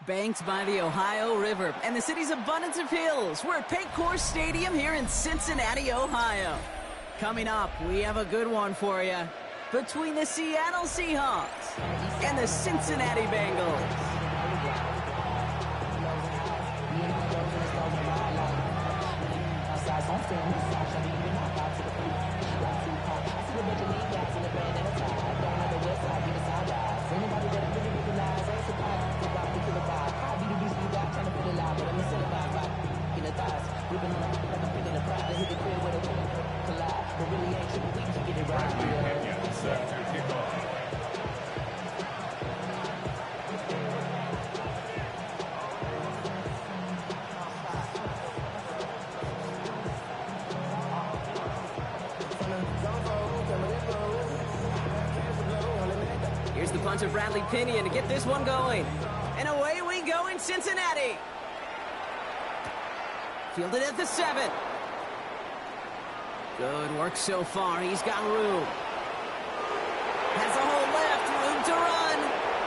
banked by the Ohio River and the city's abundance of hills. We're at Paycor Stadium here in Cincinnati, Ohio. Coming up, we have a good one for you between the Seattle Seahawks and the Cincinnati Bengals. Here's the punt of Bradley Pinion to get this one going. And away we go in Cincinnati. Fielded at the 7. Good work so far. He's got room. Has a hole left. Room to run.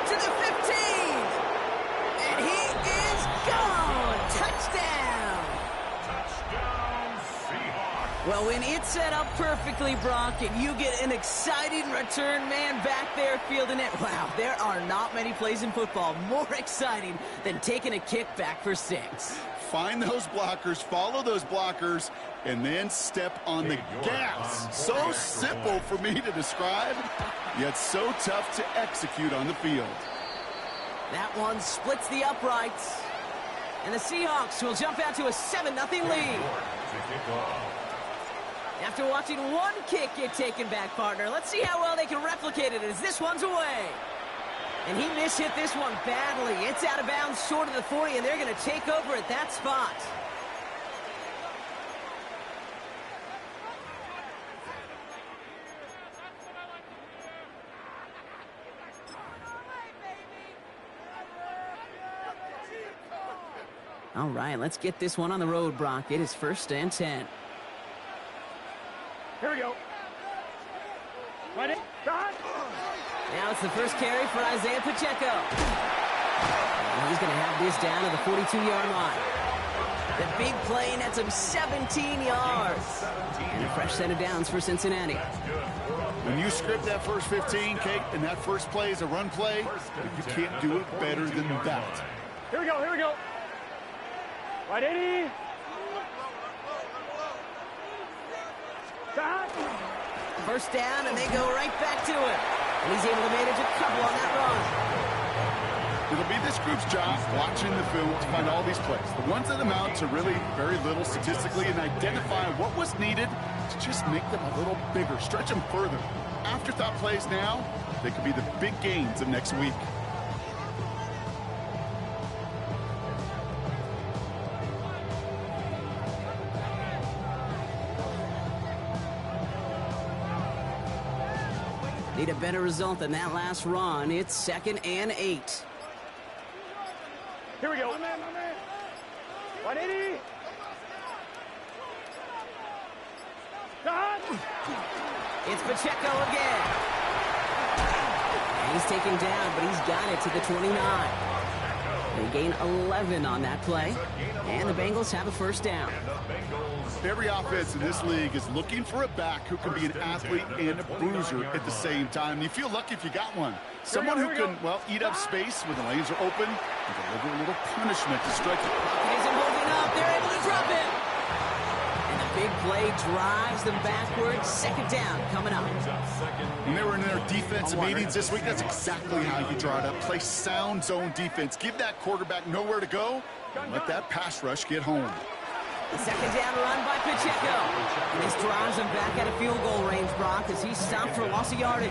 To the 15. And he is gone. Touchdown. Touchdown, Seahawks. Well, when it's set up perfectly, Brock, and you get an exciting return man back there fielding it, wow, there are not many plays in football more exciting than taking a kick back for 6. Find those blockers, follow those blockers, and then step on the gas. So simple for me to describe, yet so tough to execute on the field. That one splits the uprights. And the Seahawks will jump out to a 7-0 lead. After watching one kick get taken back, partner, let's see how well they can replicate it as this one's away. And he mishit this one badly. It's out of bounds short of the 40, and they're going to take over at that spot. All right, let's get this one on the road, Brock. It is 1st and 10. Here we go. Ready? Start. Now it's the first carry for Isaiah Pacheco. And he's going to have this down to the 42-yard line. The big play nets him 17 yards. And a fresh set of downs for Cincinnati. When you script that first 15, Kate, and that first play is a run play, you can't do it better than that. Here we go, here we go. Right, 80. Start. First down, and they go right back to it. And he's able to manage a couple on that run. It'll be this group's job watching the film to find all these plays. The ones that amount to really very little statistically and identify what was needed to just make them a little bigger, stretch them further. Afterthought plays now, they could be the big gains of next week. Need a better result than that last run. It's 2nd and 8. Here we go. 180. Start. It's Pacheco again. And he's taken down, but he's got it to the 29. They gain 11 on that play. And the Bengals have a first down. Every offense in this league is looking for a back who can be an athlete and a bruiser at the same time. You feel lucky if you got one. Someone who can, well, eat up space when the lanes are open and deliver a little punishment to strike it. Isn't holding up. They're able to drop it. And the big play drives them backwards. 2nd down coming up. When they were in their defensive meetings this week, that's exactly how you draw it up. Play sound zone defense. Give that quarterback nowhere to go and let that pass rush get home. The 2nd down run by Pacheco. And this drives him back at a field goal range, Brock, as he's stopped for loss of yardage.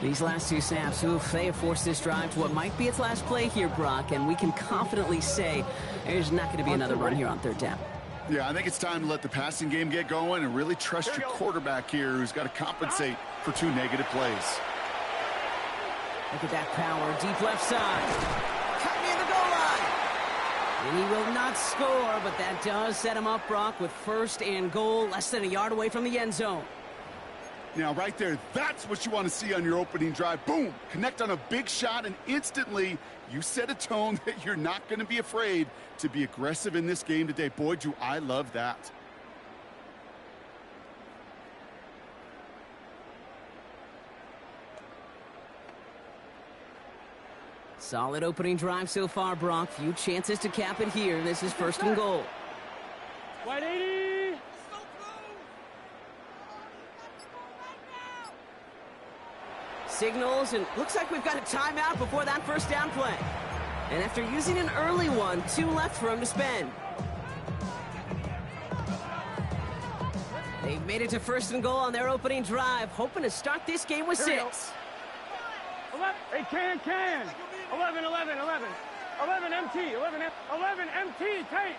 These last 2 snaps, they have forced this drive to what might be its last play here, Brock, and we can confidently say there's not going to be another run here on 3rd down. Yeah, I think it's time to let the passing game get going and really trust your quarterback here who's got to compensate for 2 negative plays. Look at that power, deep left side. Cut near the goal line. And he will not score, but that does set him up, Brock, with 1st and goal, less than a yard away from the end zone. Now, right there, that's what you want to see on your opening drive. Boom! Connect on a big shot, and instantly you set a tone that you're not going to be afraid to be aggressive in this game today. Boy, do I love that. Solid opening drive so far, Brock. Few chances to cap it here. This is 1st and goal. White 80. Signals, and looks like we've got a timeout before that 1st down play. And after using an early one, 2 left for him to spend. They've made it to 1st and goal on their opening drive, hoping to start this game with 6. Hey, can. 11. 11 MT. 11 MT. Tight.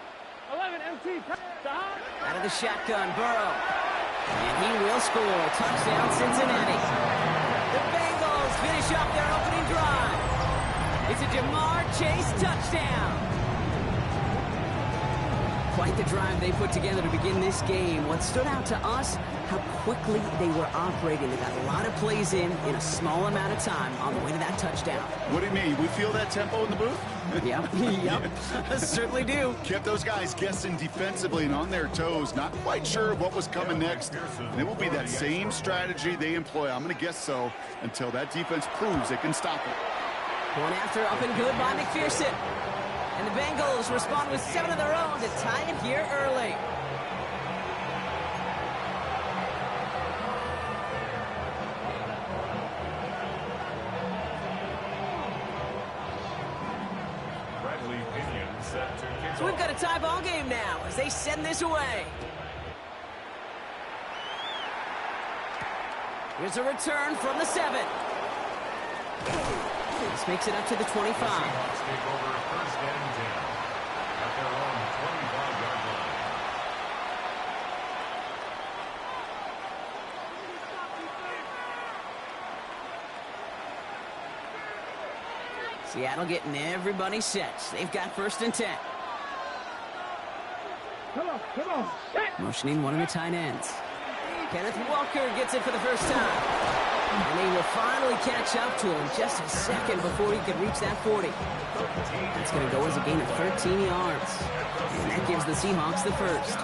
11 MT. Stop. Out of the shotgun, Burrow. And he will score. Touchdown, Cincinnati. The Bengals finish up their opening drive. It's a Jamar Chase touchdown. Quite the drive they put together to begin this game. What stood out to us, how quickly they were operating. They got a lot of plays in a small amount of time on the way to that touchdown. What do you mean? We feel that tempo in the booth? Yep, certainly do. Kept those guys guessing defensively and on their toes, not quite sure what was coming next. And it will be that same strategy they employ, I'm going to guess so, until that defense proves they can stop it. Going after up and good by McPherson. And the Bengals respond with 7 of their own to tie it here early. So we've got a tie ball game now as they send this away. Here's a return from the 7. This makes it up to the 25. Seahawks take over 1st and 10 at their own 25-yard line. Seattle getting everybody set. They've got 1st and 10. Come on. Motioning one of the tight ends. Kenneth Walker gets it for the first time. And they will finally catch up to him just a second before he could reach that 40. That's going to go as a gain of 13 yards. And that gives the Seahawks the 1st.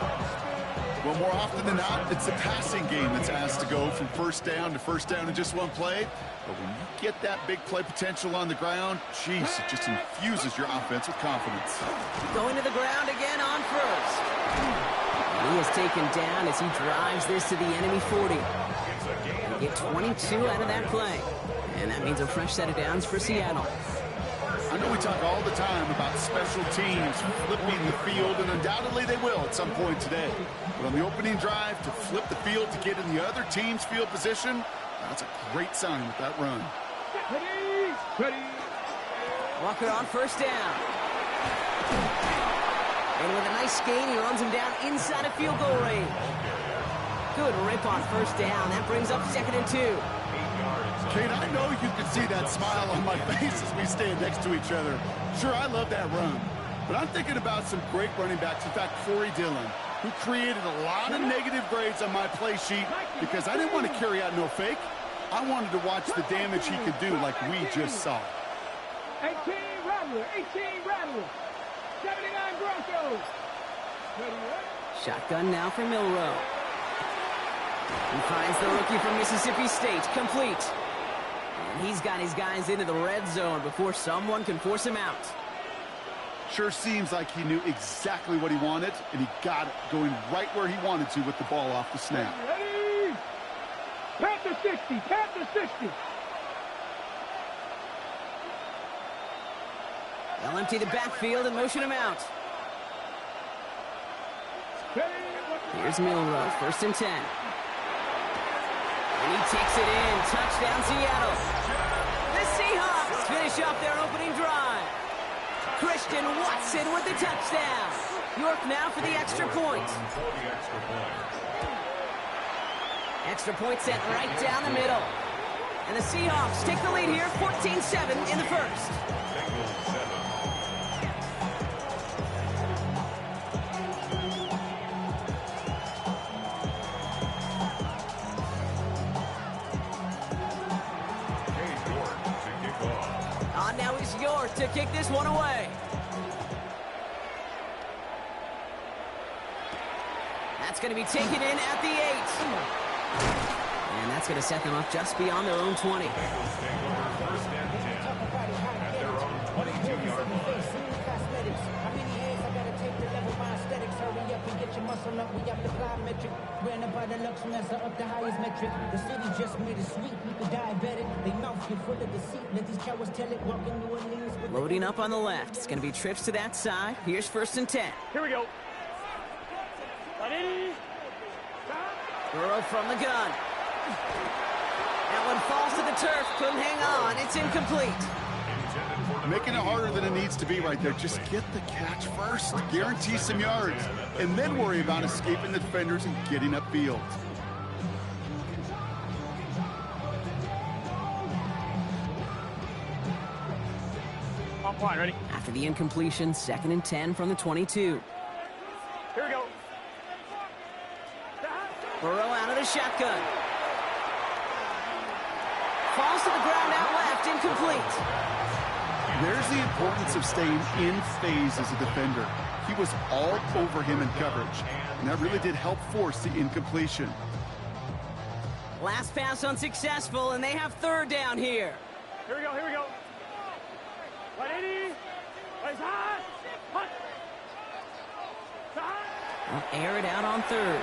Well, more often than not, it's the passing game that's asked to go from 1st down to 1st down in just one play. But when you get that big play potential on the ground, geez, it just infuses your offense with confidence. Going to the ground again on 1st. And he is taken down as he drives this to the enemy 40. They get 22 out of that play. And that means a fresh set of downs for Seattle. I know we talk all the time about special teams flipping the field, and undoubtedly they will at some point today. But on the opening drive, to flip the field to get in the other team's field position, that's a great sign with that run. Ready. Walker on 1st down. And with a nice gain, he runs him down inside of field goal range. Good rip on 1st down. That brings up 2nd and 2. Kate, I know you can see that smile on my face as we stand next to each other. Sure, I love that run. But I'm thinking about some great running backs. In fact, Corey Dillon, who created a lot of negative grades on my play sheet because I didn't want to carry out no fake. I wanted to watch the damage he could do like we just saw. 18 Rattler. 79 Broncos. Shotgun now for Milrow. He finds the rookie from Mississippi State, complete. And he's got his guys into the red zone before someone can force him out. Sure seems like he knew exactly what he wanted, and he got it, going right where he wanted to with the ball off the snap. Ready. Panther 60. They'll empty the backfield and motion him out. Here's Milrow, 1st and 10. And he takes it in. Touchdown, Seattle. The Seahawks finish off their opening drive. Christian Watson with the touchdown. York now for the extra point. Extra point set right down the middle. And the Seahawks take the lead here, 14-7 in the 1st. is yours to kick this one away. That's going to be taken in at the 8. And that's going to set them up just beyond their own 20. First and 10 at their own 22-yard line. Loading up on the left. It's going to be trips to that side. Here's 1st and 10. Here we go. Ready? Burrow from the gun. That one falls to the turf. Couldn't hang on. It's incomplete. Making it harder than it needs to be right there. Just get the catch first. Guarantee some yards. And then worry about escaping the defenders and getting upfield. On point, ready? After the incompletion, 2nd and 10 from the 22. Here we go. Burrow out of the shotgun. Falls to the ground out left, incomplete. There's the importance of staying in phase as a defender. He was all over him in coverage, and that really did help force the incompletion. Last pass unsuccessful, and they have 3rd down here. Here we go, here we go. 180. Place high. Hut. They'll air it out on 3rd.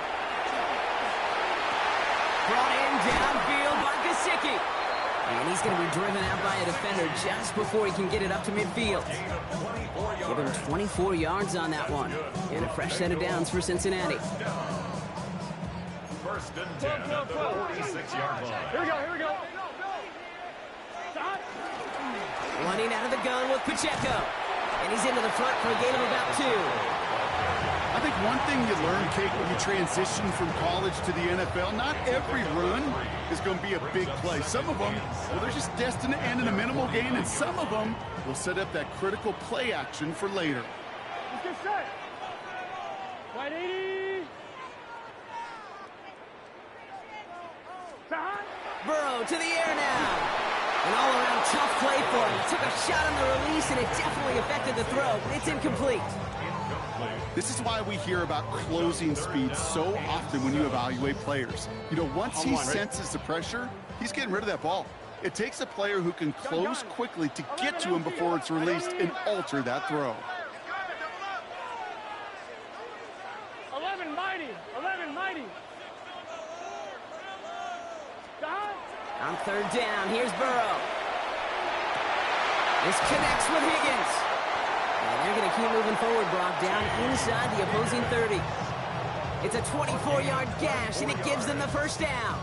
Brought in downfield by Gesicki. And he's going to be driven out by a defender just before he can get it up to midfield. Give him 24 yards on that one. And a fresh set of downs for Cincinnati. 1st and 10 at the 46-yard line. Here we go, here we go. Running out of the gun with Pacheco. And he's into the front for a gain of about 2. I think one thing you learn, Kate, when you transition from college to the NFL, not every run is going to be a big play. Some of them, well, they're just destined to end in a minimal gain, and some of them will set up that critical play action for later. Let's get set. 180. Burrow to the air now. An all-around tough play for him. Took a shot on the release, and it definitely affected the throw, but it's incomplete. This is why we hear about closing speed so often when you evaluate players. You know, once he senses the pressure, he's getting rid of that ball. It takes a player who can close quickly to get to him before it's released and alter that throw. 11 mighty. 11 mighty. On 3rd down, here's Burrow. This connects with Higgins. And they're going to keep moving forward, Brock, down inside the opposing 30. It's a 24-yard gash, and it gives them the 1st down.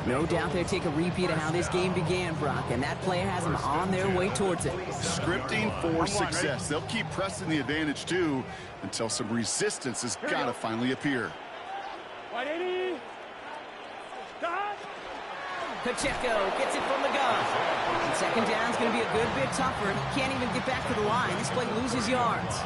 No doubt they'll take a repeat of how this game began, Brock, and that play has them on their way towards it. Scripting for success. They'll keep pressing the advantage, too, until some resistance has got to finally appear. 180. Pacheco gets it from the gun. And 2nd down's going to be a good bit tougher. He can't even get back to the line. This play loses yards.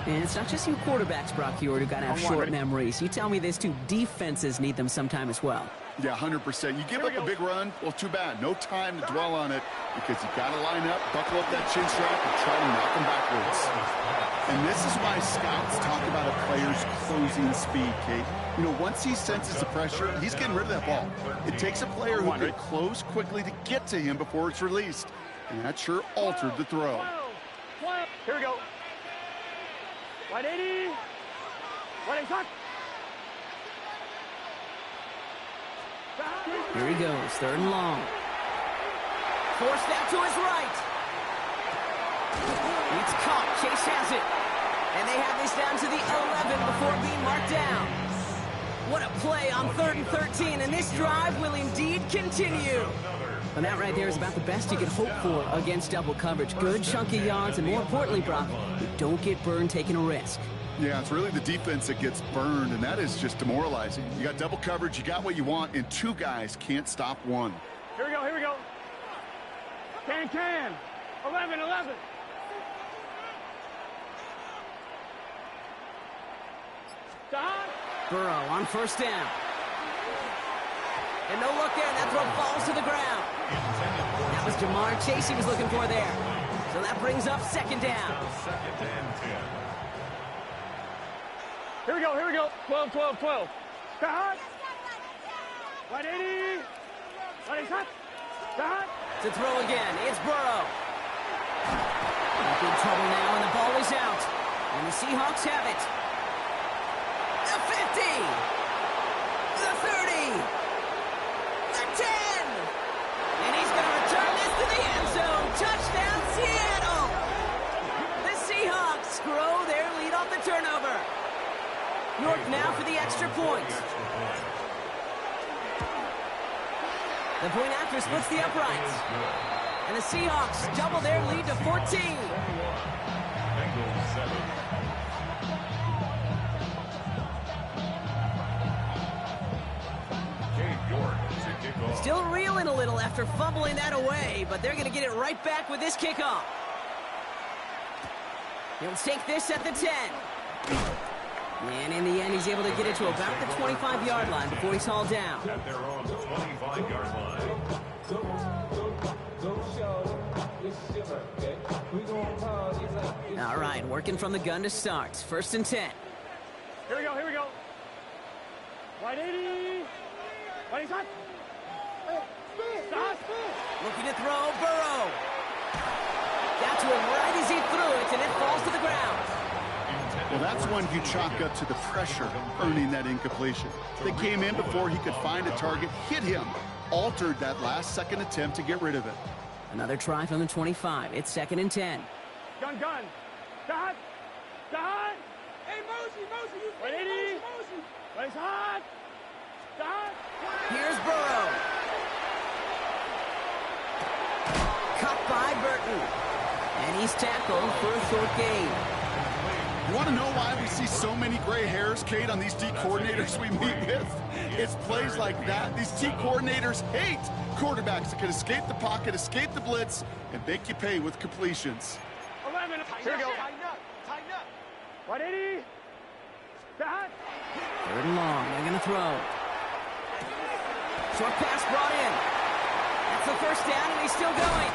And it's not just you quarterbacks, Brock Huard, who got to have short memories. You tell me this too. Defenses need them sometime as well. Yeah, 100%. You give up a big run, well, too bad. No time to dwell on it because you got to line up, buckle up that chin strap, and try to knock them backwards. And this is why scouts talk about a player's closing speed, Kate. You know, once he senses the pressure, he's getting rid of that ball. It takes a player who can close quickly to get to him before it's released. And that sure altered the throw. Here we go. 180. 180. Here he goes, 3rd and long. Forced out to his right. It's caught. Chase has it. And they have this down to the 11 before being marked down. What a play on 3rd and 13, and this drive will indeed continue. And that right there is about the best you can hope for against double coverage. Good chunky yards, and more importantly, Brock, you don't get burned taking a risk. Yeah, it's really the defense that gets burned, and that is just demoralizing. You got double coverage, you got what you want, and 2 guys can't stop one. Here we go, here we go. Can. 11. Burrow on 1st down. And no look there. That throw falls to the ground. That was Jamar Chase he was looking for there. So that brings up second down. Second and 10. Here we go, here we go. 12, 12, 12. Cut. 180. 180. Cut. To throw again, it's Burrow. In big trouble now, and the ball is out. And the Seahawks have it. The 50. The 30. The 10. And he's going to return this to the end zone. Touchdown, Seattle. The Seahawks grow their lead off the turnover. York now for the extra point. The point after splits the uprights. And the Seahawks double their lead to 14. Bengals 7. York to kick off. Still reeling a little after fumbling that away, but they're going to get it right back with this kickoff. He'll take this at the 10. And in the end, he's able to get it to about the 25-yard line before he's hauled down. At their own 25-yard line. All right, working from the gun to start. First and 10. Here we go, here we go. 180. 180. Stop. Looking to throw, Burrow. Got to him right as he threw it, and it falls to the ground. Well, that's one you chalk up to the pressure earning that incompletion. They came in before he could find a target, hit him, altered that last-second attempt to get rid of it. Another try from the 25. It's second and 10. Gun. Stop. Stop. Hey, Mosey, you 180. Mosey. Hot. Stop. Here's Burrow. Cut by Burton. And he's tackled for a short gain. You want to know why we see so many gray hairs, Kate, on these D coordinators we meet with? It's plays like that. These D coordinators hate quarterbacks that can escape the pocket, escape the blitz, and make you pay with completions. 11. Here we go. Tighten up. 180. Stop. Third and long. They're going to throw. Short pass brought in. That's the first down, and he's still going.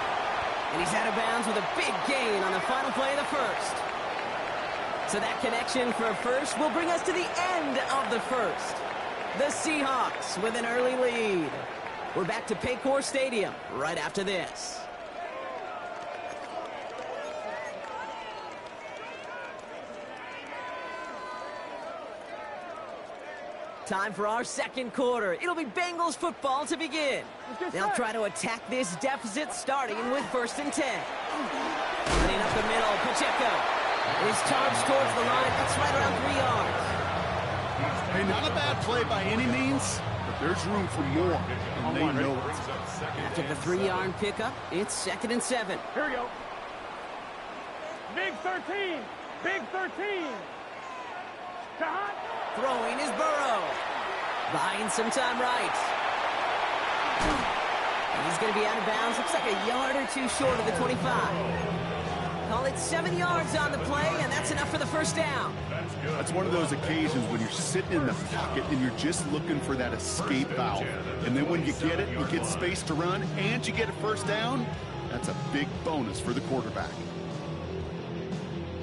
And he's out of bounds with a big gain on the final play of the first. So that connection for a first will bring us to the end of the first. The Seahawks with an early lead. We're back to Paycor Stadium right after this. Time for our second quarter. It'll be Bengals football to begin. They'll try to attack this deficit starting with first and 10. Running up the middle, Pacheco. Is charged towards the line. That's right around 3 yards. Hey, not a bad play by any means, but there's room for more, and they know it. After the 3-yard pickup, it's second and 7. Here we go. Big 13. Big 13. Cut. Throwing is Burrow. Buying some time right. And he's going to be out of bounds. Looks like a yard or two short of the 25. Call it 7 yards on the play, and that's enough for the first down. That's one of those occasions when you're sitting in the pocket and you're just looking for that escape valve. And then when you get it, you get space to run, and you get a first down, that's a big bonus for the quarterback.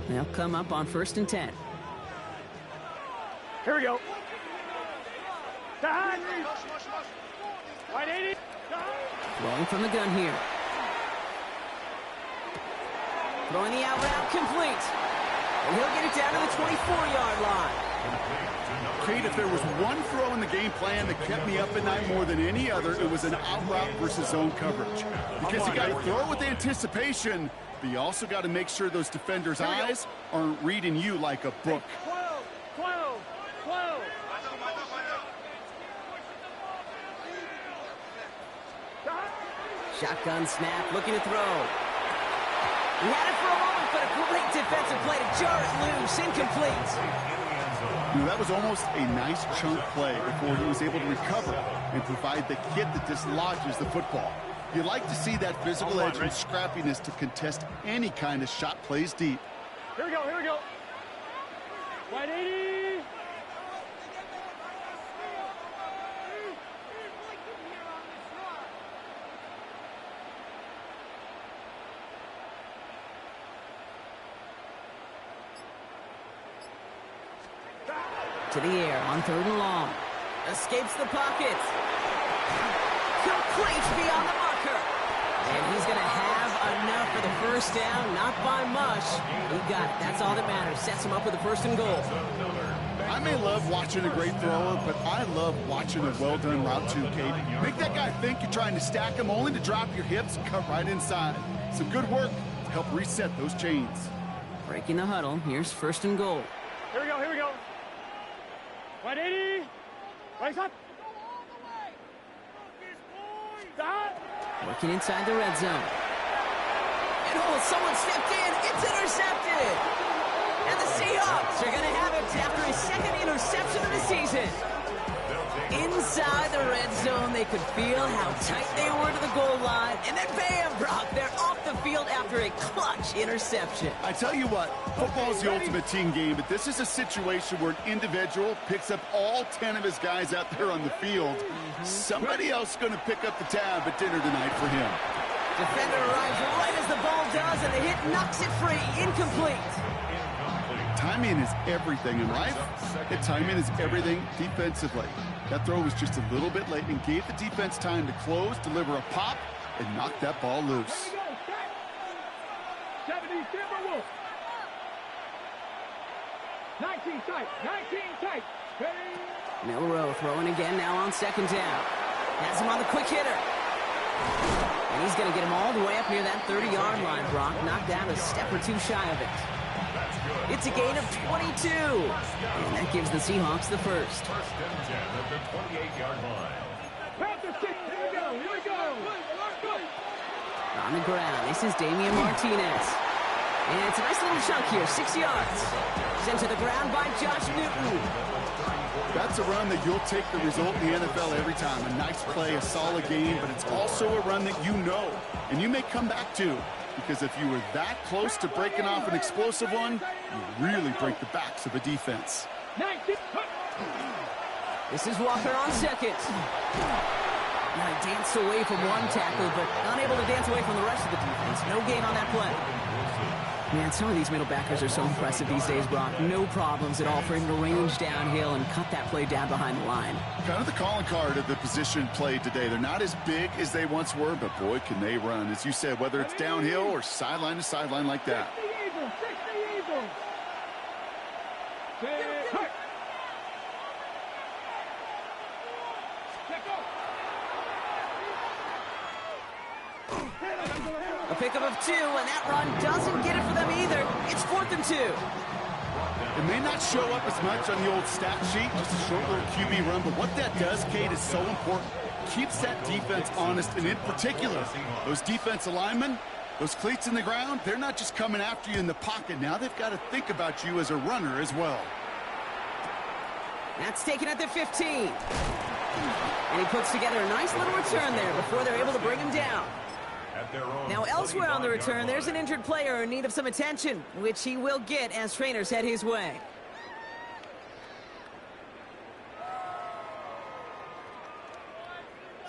They'll come up on first and 10. Here we go. Cut. 180. Throwing from the gun here. Throwing the out route complete. And he'll get it down to the 24-yard line. Kate, if there was one throw in the game plan that kept me up at night more than any other, it was an out route versus zone coverage. Because you got to throw with anticipation, but you also got to make sure those defenders' eyes aren't reading you like a book. 12. Shotgun snap, looking to throw. He had it for a moment, but a great defensive play to jar it loose, incomplete. That was almost a nice chunk play before he was able to recover and provide the hit that dislodges the football. You like to see that physical edge and scrappiness to contest any kind of shot plays deep. Here we go. 180. To the air on 3rd and long. Escapes the pocket. Complete beyond the marker. And he's going to have enough for the first down. Not by much. He got it. That's all that matters. Sets him up with a 1st and goal. I may love watching a great thrower, but I love watching a well-done route too, Kate. Make that guy think you're trying to stack him only to drop your hips and cut right inside. Some good work to help reset those chains. Breaking the huddle. Here's 1st and goal. Here we go, here we go. 180. Race up. Stop. Working inside the red zone. And someone stepped in. It's intercepted. And the Seahawks are going to have it after his 2nd interception of the season. Inside the red zone, they could feel how tight they were to the goal line. And then bam, Brock, they're off the field after a clutch interception. I tell you what, football is the ultimate team game, but this is a situation where an individual picks up all 10 of his guys out there on the field. Somebody else is going to pick up the tab at dinner tonight for him. Defender arrives right as the ball does, and the hit knocks it free. Incomplete. Timing is everything in life, and timing is everything defensively. That throw was just a little bit late and gave the defense time to close, deliver a pop, and knock that ball loose. 70 Timberwolves. 19 tight, 19 tight. Milroe throwing again now on 2nd down. Has him on the quick hitter. And he's going to get him all the way up near that 30-yard line, Brock. Knocked down a step or two shy of it. It's a gain of 22. And that gives the Seahawks the 1st. 1st and 10 at the 28-yard line. Here we go. On the ground, this is Damian Martinez. And it's a nice little chunk here, 6 yards. Sent to the ground by Josh Newton. That's a run that you'll take the result in the NFL every time. A nice play, a solid game, but it's also a run that you know, and you may come back to. Because if you were that close to breaking off an explosive one, you really break the backs of a defense. This is Walker on 2nd. Now he danced away from one tackle, but unable to dance away from the rest of the defense. No gain on that play. Man, some of these middle backers are so impressive these days, Brock. No problems at all for him to range downhill and cut that play down behind the line. Kind of the calling card of the position played today. They're not as big as they once were, but boy, can they run. As you said, whether it's downhill or sideline to sideline like that. 60 Eagles. A pickup of 2, and that run doesn't get it for them either. It's 4th and 2. It may not show up as much on the old stat sheet, just a short little QB run, but what that does, Kate, is so important. Keeps that defense honest, and in particular, those defensive linemen, those cleats in the ground, they're not just coming after you in the pocket. Now they've got to think about you as a runner as well. That's taken at the 15. And he puts together a nice little return there before they're able to bring him down. Now, elsewhere on the return, there's an injured player in need of some attention, which he will get as trainers head his way.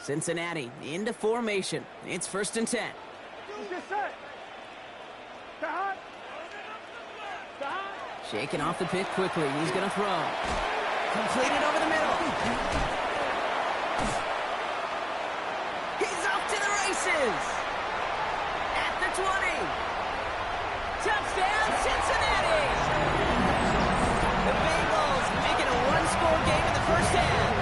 Cincinnati into formation. It's 1st and 10. Shaking off the pick quickly. He's going to throw. Completed over the middle. He's off to the races. 20. Touchdown, Cincinnati! The Bengals making a one-score game in the 1st half.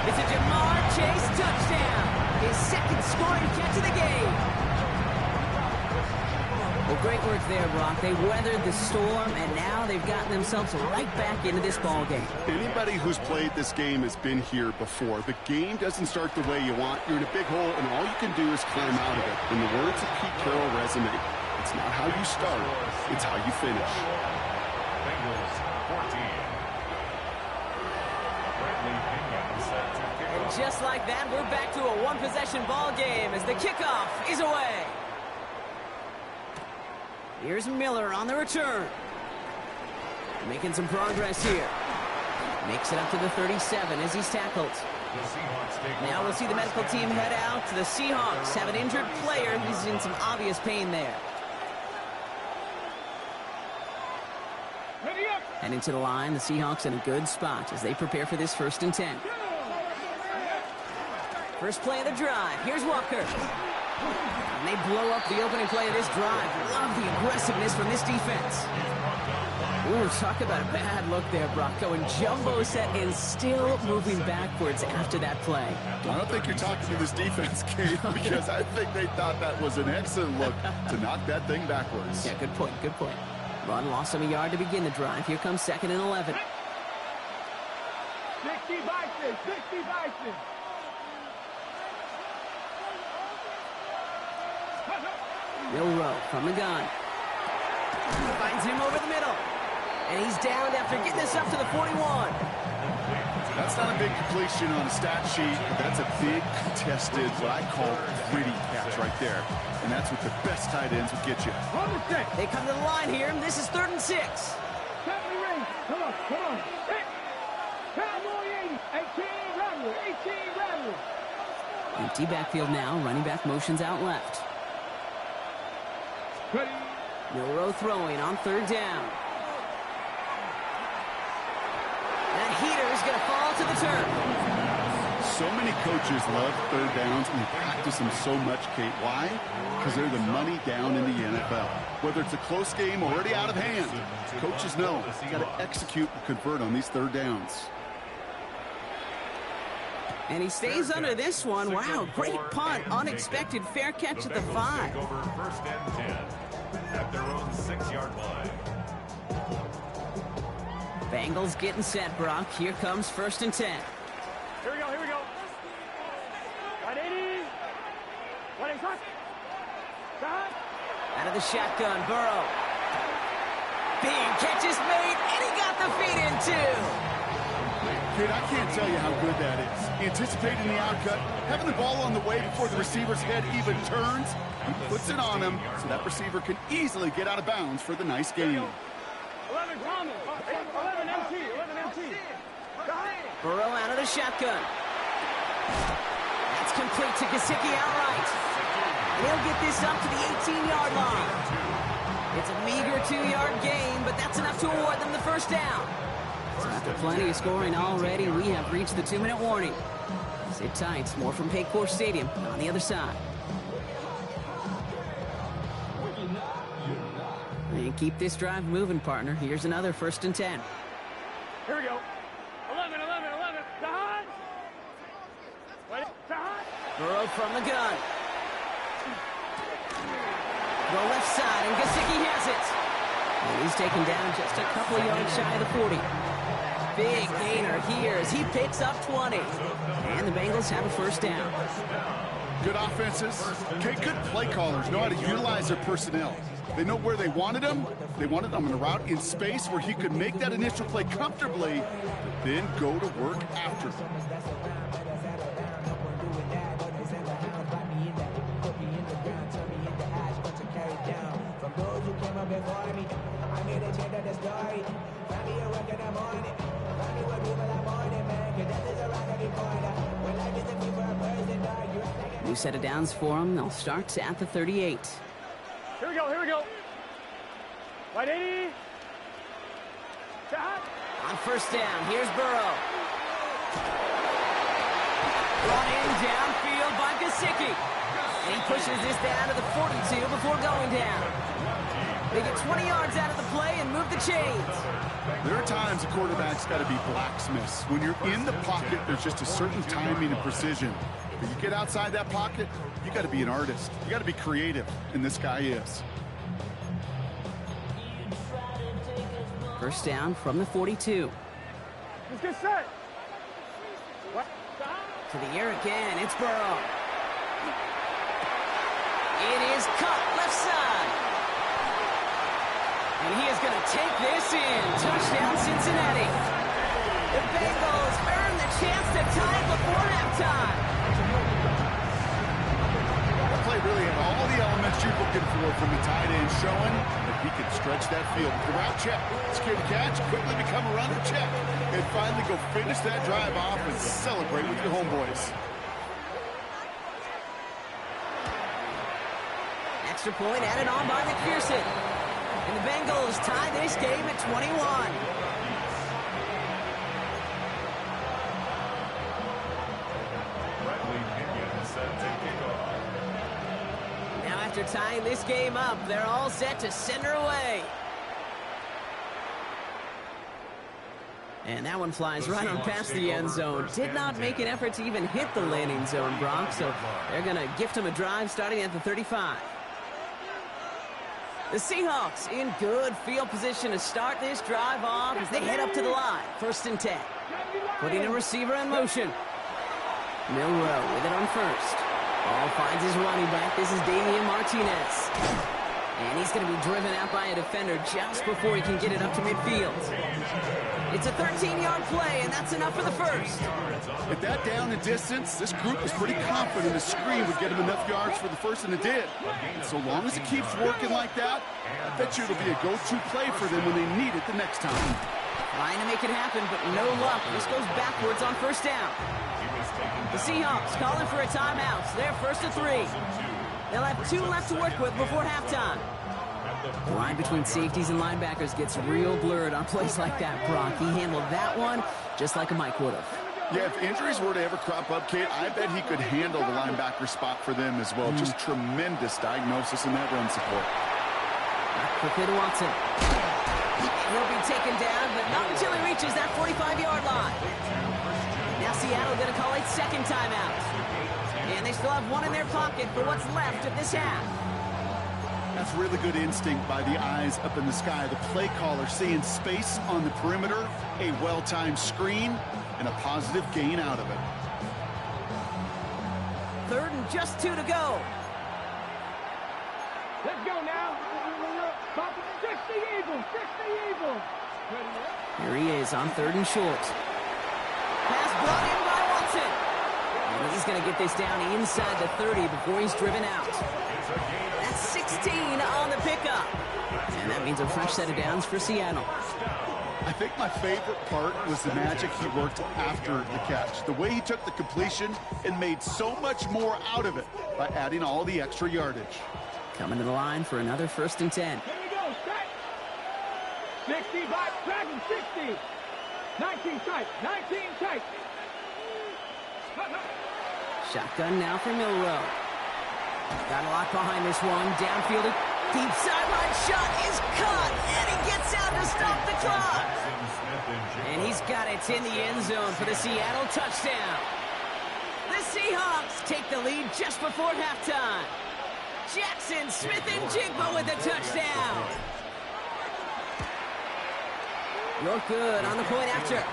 It's a Jamar Chase touchdown. His 2nd scoring catch of the game. Well, great work there, Brock. They weathered the storm, and now they've gotten themselves right back into this ball game. Anybody who's played this game has been here before. The game doesn't start the way you want. You're in a big hole, and all you can do is climb out of it. In the words of Pete Carroll's resume, it's not how you start, it's how you finish. Bengals 14. And just like that, we're back to a one-possession ball game as the kickoff is away. Here's Miller on the return. Making some progress here. Makes it up to the 37 as he's tackled. Now we'll see the medical team head out. The Seahawks have an injured player. He's in some obvious pain there. Ready up. Heading to the line, the Seahawks in a good spot as they prepare for this 1st and 10. First play of the drive. Here's Walker. And they blow up the opening play of this drive. Love the aggressiveness from this defense. Ooh, talk about a bad look there, Brock. Going jumbo set and still moving backwards after that play. I don't think you're talking to this defense, Kate, because I think they thought that was an excellent look to knock that thing backwards. Yeah, good point, good point. Run lost him a yard to begin the drive. Here comes 2nd and 11. 60 Bison, 60 Bison. Milrow from the gun. Finds him over the middle. And he's down after getting this up to the 41. That's not a big completion on a stat sheet, but that's a big contested, what I call gritty catch right there. And that's what the best tight ends would get you. They come to the line here, and this is 3rd and 6. Come on, come on. Cowboy 80, 18 Rattler, 18 Rattler. Empty backfield now, running back motions out left. Ready. Milrow throwing on 3rd down. That heater is going to fall to the turf. So many coaches love 3rd downs and they practice them so much, Kate. Why? Because they're the money down in the NFL. Whether it's a close game or already out of hand, coaches know you got to execute and convert on these 3rd downs. And he stays under this one. Wow, great punt. Unexpected fair catch at the 5. Over 1st and 10 at their own 6-yard line. Bengals getting set, Brock. Here comes 1st and 10. Here we go, here we go. 180. 180. Out of the shotgun, Burrow. Big catch is made, and he got the feet in too. Kid, I can't tell you how good that is. Anticipating the outcut, having the ball on the way before the receiver's head even turns, he puts it on him so that receiver can easily get out of bounds for the nice gain. 11 common. 11 MT. 11 MT. Burrow out of the shotgun. That's complete to Gesicki outright. And he'll get this up to the 18-yard line. It's a meager 2-yard gain, but that's enough to award them the 1st down. So after plenty of scoring already, we have reached the 2-minute warning. Sit tight. More from Paycor Stadium on the other side. And keep this drive moving, partner. Here's another 1st and 10. Here we go. 11. Sahad. Wait. Sahad. Burrow from the gun. The left side, and Gesicki has it. And he's taken down just a couple of yards shy of the 40. Big gainer here as he picks up 20. And the Bengals have a 1st down. Good offenses. Okay, good play callers know how to utilize their personnel. They know where they wanted him. They wanted him on a route in space where he could make that initial play comfortably, but then go to work after. New set of downs for them. They'll start at the 38. Here we go, here we go. 180. Sahad. On 1st down, here's Burrow. Brought in downfield by Gesicki. And he pushes this down to the 42 before going down. They get 20 yards out of the play and move the chains. There are times a quarterback's got to be blacksmiths. When you're in the pocket, there's just a certain timing and precision. But you get outside that pocket, you got to be an artist. You got to be creative, and this guy is. 1st down from the 42. Let's get set. What? To the air again, it's Burrow. It is cut left side. And he is going to take this in. Touchdown, Cincinnati. The Bengals earn the chance to tie before halftime. That play really had all the elements you're looking for from the tight end, showing that he can stretch that field. The route check, secure the catch, quickly become a runner check, and finally go finish that drive off and celebrate with your homeboys. Extra point added on by McPherson. And the Bengals Bengals tie this game at 21. Now after tying this game up, they're all set to send her away. And that one flies right on past the end zone. Did not make an effort to even hit the landing zone, Bronx, so they're going to gift him a drive starting at the 35. The Seahawks in good field position to start this drive off as they head up to the line. 1st and 10. Putting a receiver in motion. Milroe with it on first. Ball finds his running back. This is Damian Martinez. And he's going to be driven out by a defender just before he can get it up to midfield. It's a 13-yard play, and that's enough for the first. With that down and distance, this group was pretty confident the screen would get him enough yards for the first, and it did. And so long as it keeps working like that, I bet you it'll be a go-to play for them when they need it the next time. Trying to make it happen, but no luck. This goes backwards on 1st down. The Seahawks calling for a timeout. They're 1st and 3. They'll have 2 left to work with before halftime. The line between safeties and linebackers gets real blurred on plays like that, Brock. He handled that one just like a Mike would have. Yeah, if injuries were to ever crop up, Kate, I bet he could handle the linebacker spot for them as well. Just tremendous diagnosis in that run support. Quickly to Watson. He'll be taken down, but not until he reaches that 45-yard line. Now Seattle going to call a second timeout. And they still have one in their pocket for what's left of this half. That's really good instinct by the eyes up in the sky. The play caller seeing space on the perimeter, a well-timed screen, and a positive gain out of it. 3rd and just 2 to go. Let's go now. 60 Eagles, 60 Eagles. Here he is on 3rd and short. Pass brought in by Watson. And he's going to get this down inside the 30 before he's driven out. That's 16 on the pickup. And that means a fresh set of downs for Seattle. I think my favorite part was the magic he worked after the catch. The way he took the completion and made so much more out of it by adding all the extra yardage. Coming to the line for another 1st and 10. Here we go, set. 60 by Dragon, 60. 19 tight, 19 tight. Shotgun now for Milroe. Got a lot behind this one. Downfield, deep sideline shot is caught, and he gets out to stop the clock. And he's got it in the end zone for the Seattle touchdown. The Seahawks take the lead just before halftime. Jackson, Smith, and Jigba with the touchdown. You're good on the point after.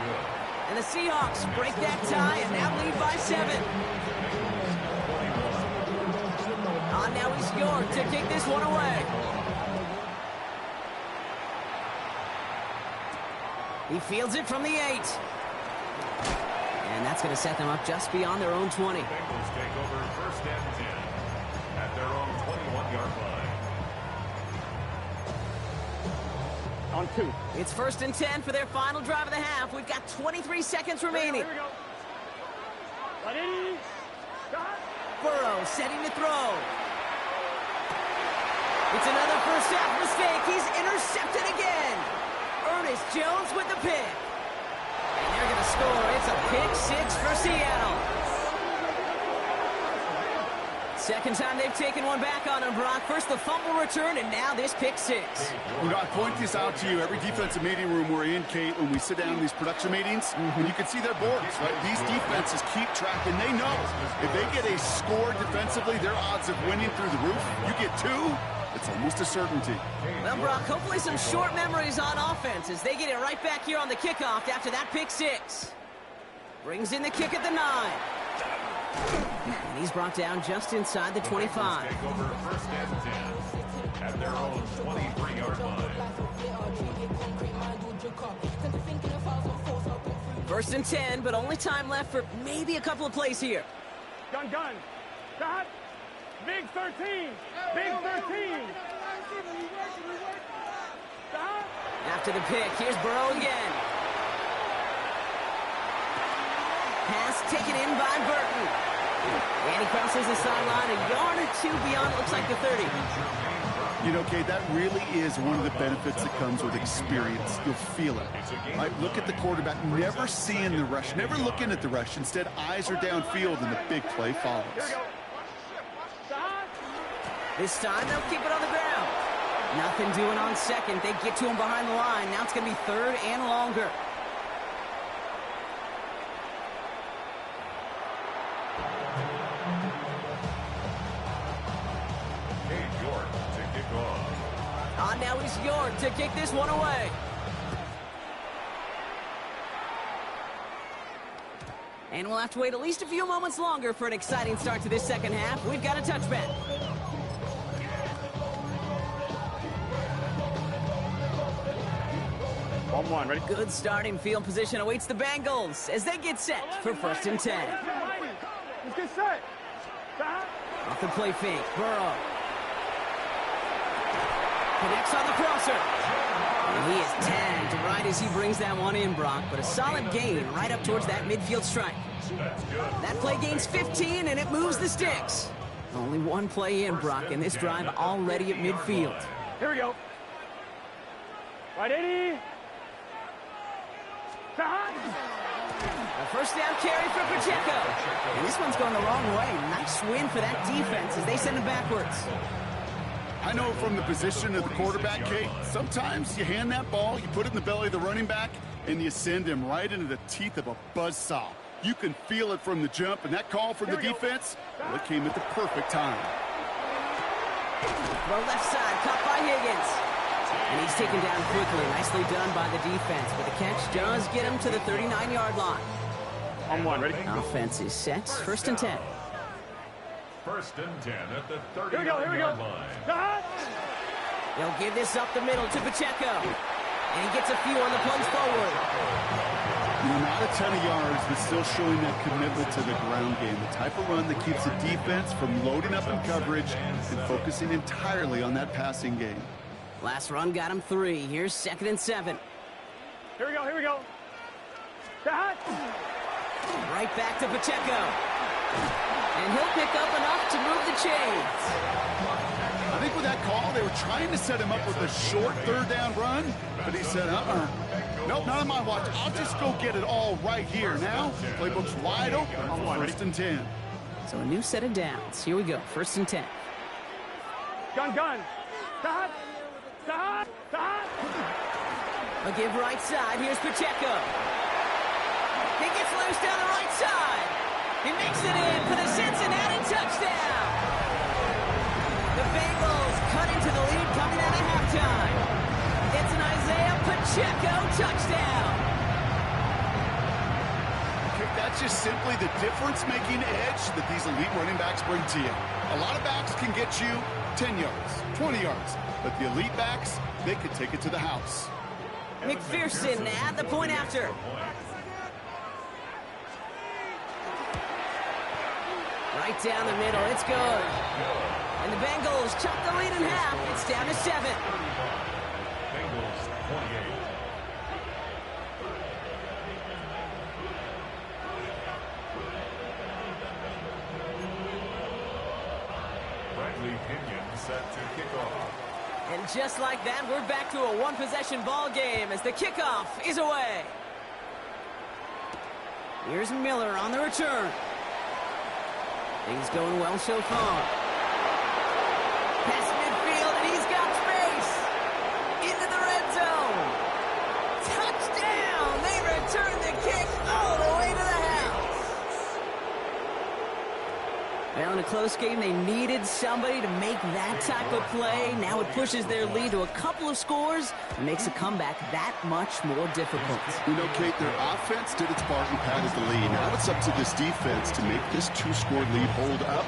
And the Seahawks break that tie and now lead by 7. On now is York to kick this one away. He fields it from the 8. And that's going to set them up just beyond their own 20. Bengals take over 1st and 10 at their own 21-yard line. On 2. It's 1st and 10 for their final drive of the half. We've got 23 seconds remaining. Here we go. Ready? Stop. Burrow setting to throw. It's another first half mistake. He's intercepted again. Ernest Jones with the pick. And they're going to score. It's a pick 6 for Seattle. Second time they've taken one back on him, Brock. First the fumble return, and now this pick 6. You know, I point this out to you every defensive meeting room we're in, Kate, when we sit down in these production meetings, and you can see their boards, right? These defenses keep track, and they know if they get a score defensively, their odds of winning through the roof. You get 2, it's almost a certainty. Well, Brock, hopefully some short memories on offense as they get it right back here on the kickoff after that pick 6. Brings in the kick at the 9. And he's brought down just inside the 25. Take over 1st and 10 at their own 23-yard line. 1st and 10, but only time left for maybe a couple of plays here. Gun. Stop. Big 13. Big 13. Stop. After the pick, here's Burrow again. Pass taken in by Burton. And he crosses the sideline a yard or 2 beyond, it looks like the 30. You know, Kate, that really is one of the benefits that comes with experience. You'll feel it. Right? Look at the quarterback, never seeing the rush, never looking at the rush. Instead, eyes are downfield, and the big play follows. This time, they'll keep it on the ground. Nothing doing on second. They get to him behind the line. Now it's going to be third and longer. Now is York to kick this one away. And we'll have to wait at least a few moments longer for an exciting start to this second half. We've got a touchback. One, ready? Good starting field position awaits the Bengals as they get set for 1st and 10. Let's get set. Off the play fake, Burrow. Connects on the crosser. And he is tagged right as he brings that one in, Brock. But a solid gain right up towards that midfield strike. That play gains 15, and it moves the sticks. Only one play in, Brock, and this drive already at midfield. Here we go. Right, 80. A first down carry for Pacheco. And this one's going the wrong way. Nice win for that defense as they send it backwards. I know from the position of the quarterback, Kate, sometimes you hand that ball, you put it in the belly of the running back, and you send him right into the teeth of a buzzsaw. You can feel it from the jump, and that call from the defense, well, it came at the perfect time. Throw left side, caught by Higgins. And he's taken down quickly. Nicely done by the defense, but the catch does get him to the 39-yard line. On one, ready? Offense is set. 1st and 10. 1st and 10 at the 39-yard line. They'll give this up the middle to Pacheco. And he gets a few on the plunge forward. Not a ton of yards, but still showing that commitment to the ground game. The type of run that keeps the defense from loading up in coverage and focusing entirely on that passing game. Last run got him 3. Here's 2nd and 7. Here we go. Right back to Pacheco. And he'll pick up enough to move the chains. I think with that call, they were trying to set him up with a short 3rd down run, but he said, nope, not on my watch. I'll just go get it all right here. Now, playbook's wide open on 1st and 10. So a new set of downs. Here we go, 1st and 10. Gun. A give right side. Here's Pacheco. He gets loose down the right side. He makes it in for the Cincinnati touchdown. The Bengals cut into the lead coming out of halftime. It's an Isaiah Pacheco touchdown. That's just simply the difference-making edge that these elite running backs bring to you. A lot of backs can get you 10 yards, 20 yards, but the elite backs, they can take it to the house. McPherson at the point after. Right down the middle, it's good. And the Bengals chop the lead in half. It's down to 7. Bengals 28. Set to kick off. And just like that, we're back to a one-possession ball game as the kickoff is away. Here's Miller on the return. Things going well so far. Past midfield, and he's got space. Into the red zone. Touchdown! They return the kick all the way to the house. Well, in a close game, they needed somebody to make that type of play. Now it pushes their lead to a couple of scores and makes a comeback that much more difficult. You know, Kate, their offense did its part and padded the lead. Now it's up to this defense to make this 2-score lead hold up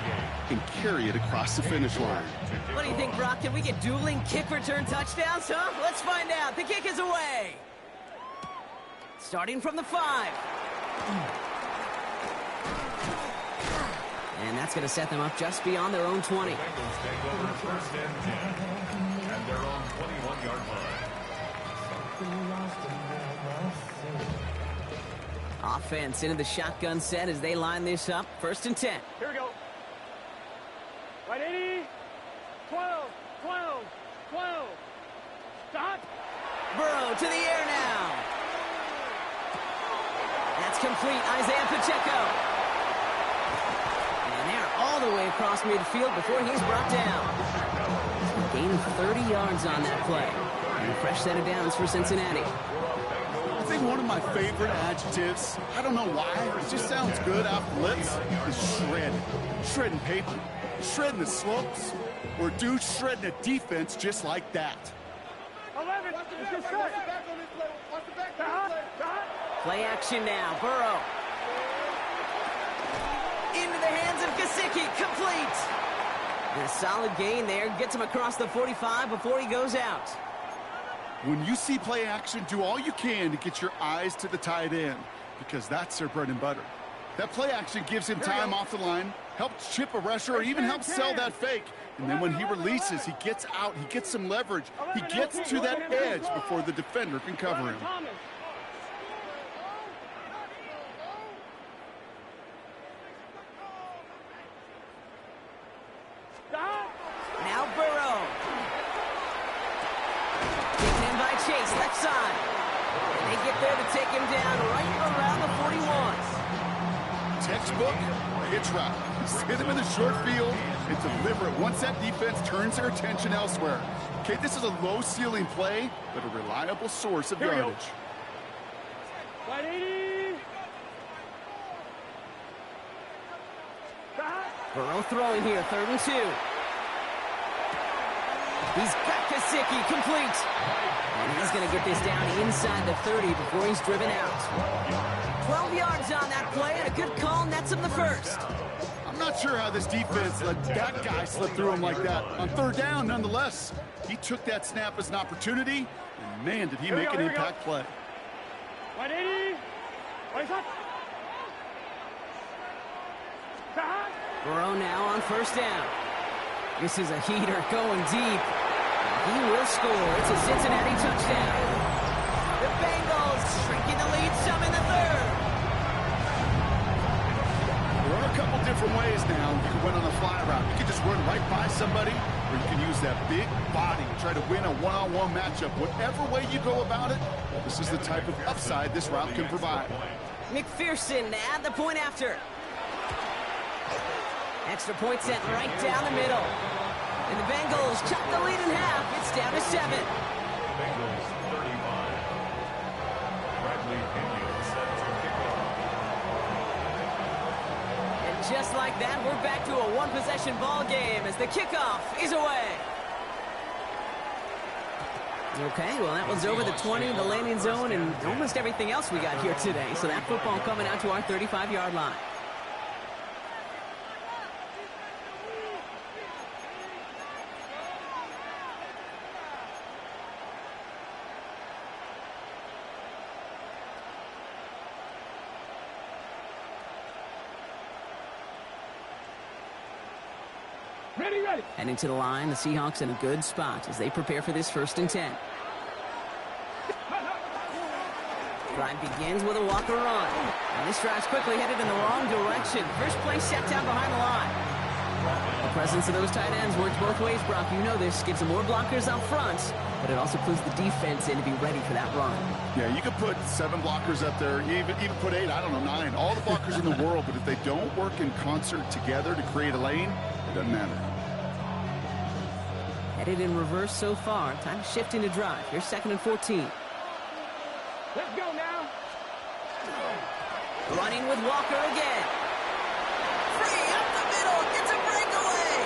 and carry it across the finish line. What do you think, Brock? Can we get dueling kick return touchdowns, huh? Let's find out. The kick is away. Starting from the 5. And that's going to set them up just beyond their own 20. Bengals take over 1st and 10 at their own 21-yard line. Offense into the shotgun set as they line this up. 1st and 10. Here we go. Right, 80. 12. Stop. Burrow to the air now. That's complete. Isaiah Pacheco. And they're all the way across midfield before he's brought down. A gain of 30 yards on that play. And a fresh set of downs for Cincinnati. I think one of my favorite adjectives, I don't know why, it just sounds good off the lips, is shred. Shredding paper, shredding the slopes, or dude shredding a defense just like that. 11. It's your set. Play action now. Burrow. Into the hands of Gesicki. Complete. And a solid gain there. Gets him across the 45 before he goes out. When you see play action, do all you can to get your eyes to the tight end, because that's their bread and butter. That play action gives him time off the line, helps chip a rusher, or even helps sell that fake. And then when he releases, he gets out, he gets some leverage. He gets to that edge before the defender can cover him. Now Burrow. Taken in by Chase, left side. And they get there to take him down right around the 41. Textbook hitch route. Hit him in the short field and deliver it once that defense turns their attention elsewhere. Okay, this is a low ceiling play, but a reliable source of yardage. 180. Burrow throwing here, 3rd and 2. He's got Gesicki, complete. And he's going to get this down inside the 30 before he's driven out. 12 yards on that play, and a good call nets him the first. I'm not sure how this defense let that guy slip through him like that. On 3rd down, nonetheless, he took that snap as an opportunity, and man, did he make an impact play. 180. Burrow now on 1st down. This is a heater going deep. He will score. It's a Cincinnati touchdown. The Bengals shrinking the lead some in the 3rd. There are a couple different ways now you can win on a fly route. You can just run right by somebody, or you can use that big body and try to win a one-on-one matchup. Whatever way you go about it, this is the type of upside this route can provide. McPherson to add the point after. Extra point sent right down the middle. And the Bengals cut the lead in half. It's down to 7. Bengals 35. Bradley Pinion set to kick off. And just like that, we're back to a one-possession ball game as the kickoff is away. Okay, well, that one's over the 20, the landing zone, and almost everything else we got here today. So that football coming out to our 35-yard line. Ready. Heading to the line, the Seahawks in a good spot as they prepare for this 1st and 10. Drive begins with a Walker run. And this drive's quickly headed in the wrong direction. First play set down behind the line. The presence of those tight ends works both ways, Brock. You know this. Gives them more blockers out front, but it also puts the defense in to be ready for that run. Yeah, you could put 7 blockers up there, even put 8, I don't know, 9. All the blockers in the world, but if they don't work in concert together to create a lane, it doesn't matter. Headed in reverse so far. Time to shift into drive. Here's 2nd and 14. Let's go now. Running with Walker again. Free up the middle. Gets a breakaway.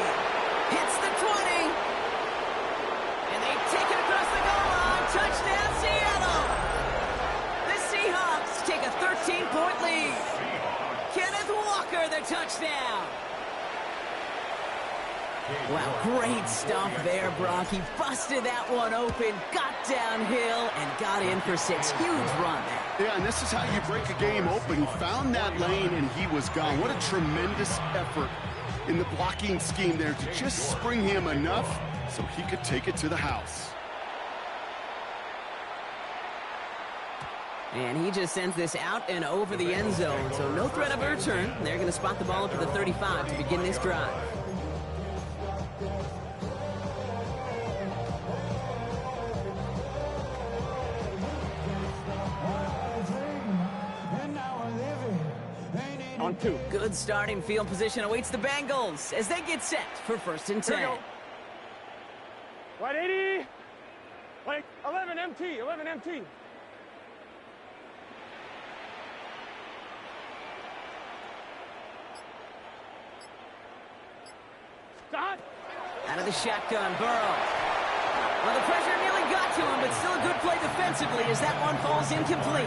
Hits the 20. And they take it across the goal line. Touchdown, Seattle. The Seahawks take a 13-point lead. Kenneth Walker, the touchdown. Wow, great stuff there, Brock. He busted that one open, got downhill, and got in for 6. Huge run there. Yeah, and this is how you break a game open. He found that lane, and he was gone. What a tremendous effort in the blocking scheme there to just spring him enough so he could take it to the house. And he just sends this out and over the end zone, so no threat of a return. They're going to spot the ball up to the 35 to begin this drive. 1-2. Good starting field position awaits the Bengals as they get set for 1st and 10. Here we go. Right 80. Like 11 MT, 11 MT. Stop. Out of the shotgun, Burrow. Well, the pressure nearly got to him, but still a good play defensively as that one falls incomplete.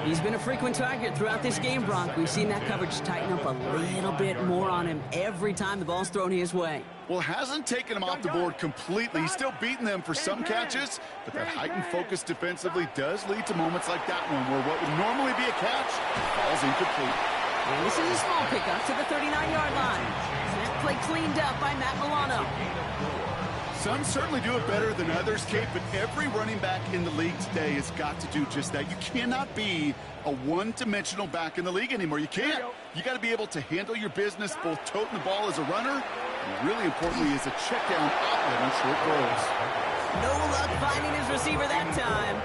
He's been a frequent target throughout this game, Bronk. We've seen that coverage tighten up a little bit more on him every time the ball's thrown his way. Well, hasn't taken him off the board completely. He's still beating them for some catches, but that heightened focus defensively does lead to moments like that one where what would normally be a catch falls incomplete. And this is a small pickup to the 39-yard line. That play cleaned up by Matt Milano. Some certainly do it better than others, Kate, but every running back in the league today has got to do just that. You cannot be a one-dimensional back in the league anymore. You can't. You got to be able to handle your business, both toting the ball as a runner, and really importantly as a check-down outlet on short throws. No luck finding his receiver that time.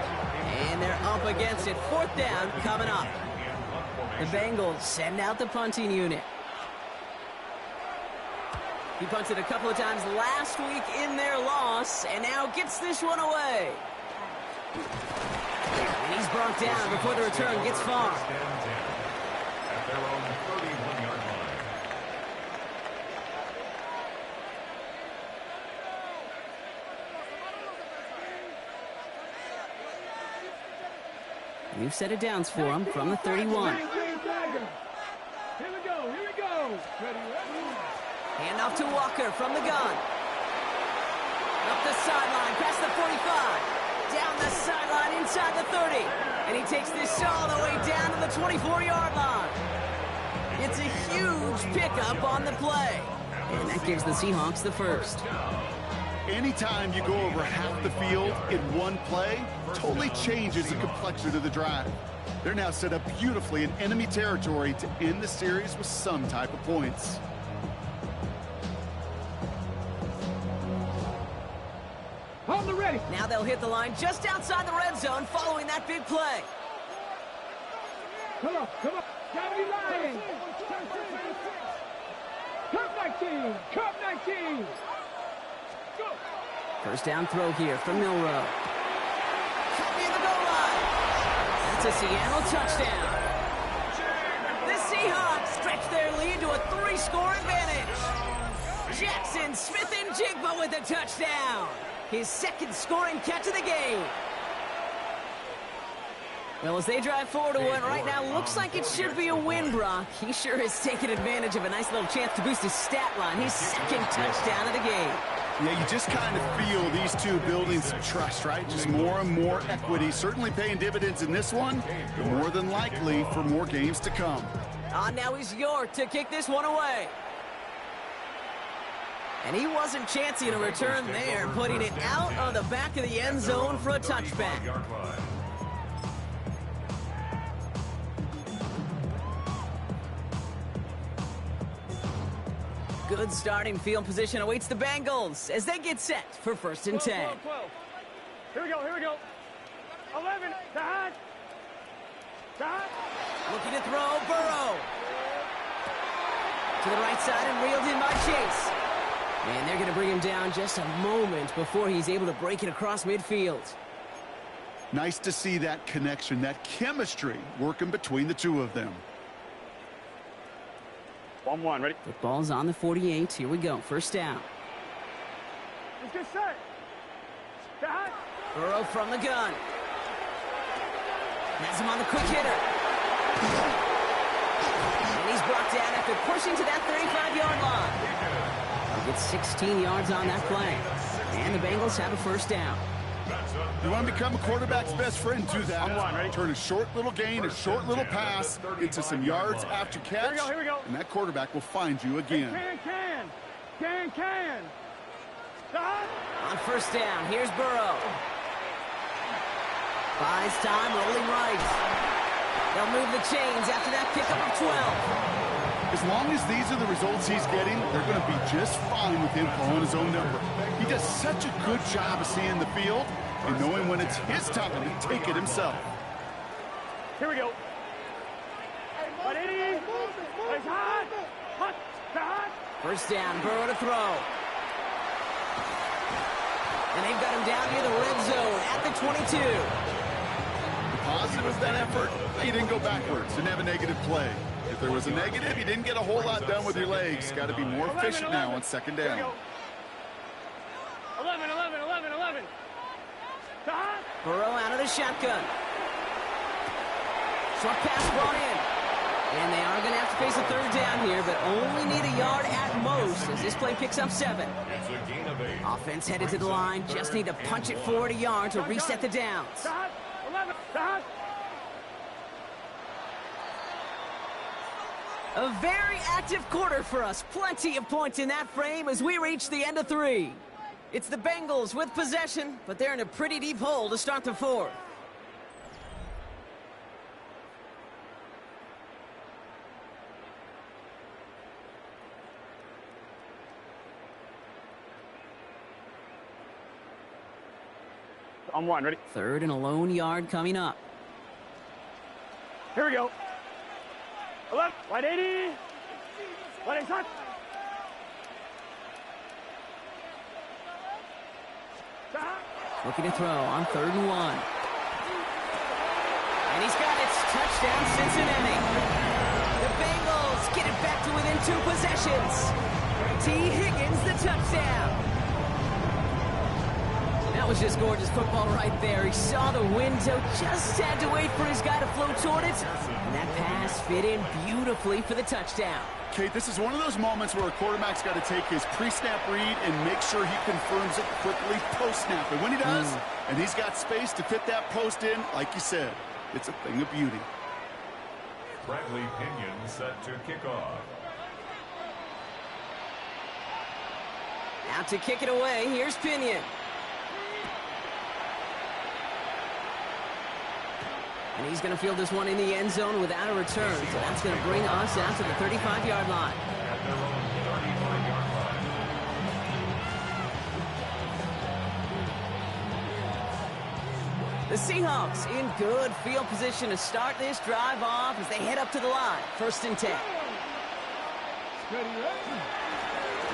And they're up against it. 4th down coming up. The Bengals send out the punting unit. He punted a couple of times last week in their loss, and now gets this one away. And he's brought down before the return gets far. At their own 31-yard line. New set of downs for him from the 31. Here we go, here we go. Ready, ready. Hand off to Walker from the gun. Up the sideline, past the 45. Down the sideline, inside the 30. And he takes this all the way down to the 24-yard line. It's a huge pickup on the play. And that gives the Seahawks the first. Anytime you go over half the field in one play, totally changes the complexion of the drive. They're now set up beautifully in enemy territory to end the series with some type of points. Hold the ready. Now they'll hit the line just outside the red zone following that big play. Come on, come on. Gotta be lying. Cup 19, Cup 19. Go. First down throw here from Milrow. Near the goal line. That's a Seattle touchdown. The Seahawks stretch their lead to a 3-score advantage. Jackson Smith-Njigba with a touchdown. His 2nd scoring catch of the game. Well, as they drive forward to one right now, looks like it should be a win, Brock. He sure has taken advantage of a nice little chance to boost his stat line. His 2nd touchdown of the game. Yeah, you just kind of feel these two building some trust, right? Just more and more equity. Certainly paying dividends in this one, but more than likely for more games to come. Now he's York to kick this one away. And he wasn't chancing a return there, putting it out on the back of the end zone for a touchback. Good starting field position awaits the Bengals as they get set for 1st and 10. 12. Here we go, here we go. 11, Dad. Dad. Looking to throw, Burrow. To the right side and reeled in by Chase. And they're going to bring him down just a moment before he's able to break it across midfield. Nice to see that connection, that chemistry working between the two of them. 1-1, ready? The ball's on the 48. Here we go. First down. Let's get set. Dad. Burrow from the gun. Has him on the quick hitter. And he's brought down after pushing to that 35-yard line. He gets 16 yards on that play. And the Bengals have a first down. You want to become a quarterback's best friend, do that. Ready? Turn a short little gain, a short little pass into some yards after catch. Here we go. And that quarterback will find you again. Can. Dad. On first down, here's Burrow. Buys time, rolling right. They'll move the chains after that pickup of 12. As long as these are the results he's getting, they're going to be just fine with him calling his own number. He does such a good job of seeing the field and knowing when it's his time to take it himself. Here we go. First down, Burrow to throw. And they've got him down near the red zone at the 22. The positive of that effort, he didn't go backwards, didn't have a negative play. If there was a negative, you didn't get a whole lot done with your legs. Got to be more efficient now on second down. 11. Burrow out of the shotgun. Short pass brought in. And they are going to have to face a third down here, but only need a yard at most as this play picks up 7. It's a gain of 8. Offense headed to the line. Just need to punch it forward a yard to reset the downs. A very active quarter for us. Plenty of points in that frame as we reach the end of 3. It's the Bengals with possession, but they're in a pretty deep hole to start the 4th. On 1, ready? 3rd and a lone yard coming up. Here we go. 11, 180. 180. Looking to throw on 3rd and 1. And he's got it. Touchdown, Cincinnati. The Bengals get it back to within 2 possessions. T. Higgins, the touchdown. That was just gorgeous football right there. He saw the window, just had to wait for his guy to float toward it. And that pass fit in beautifully for the touchdown. Kate, this is one of those moments where a quarterback's got to take his pre-snap read and make sure he confirms it quickly post-snap. And when he does, and he's got space to fit that post in, like you said, it's a thing of beauty. Bradley Pinion set to kick off. Out to kick it away, here's Pinion. And he's going to field this one in the end zone without a return. So that's going to bring us out to the 35-yard line. At their own 35-yard line. The Seahawks in good field position to start this drive off as they head up to the line. 1st and 10.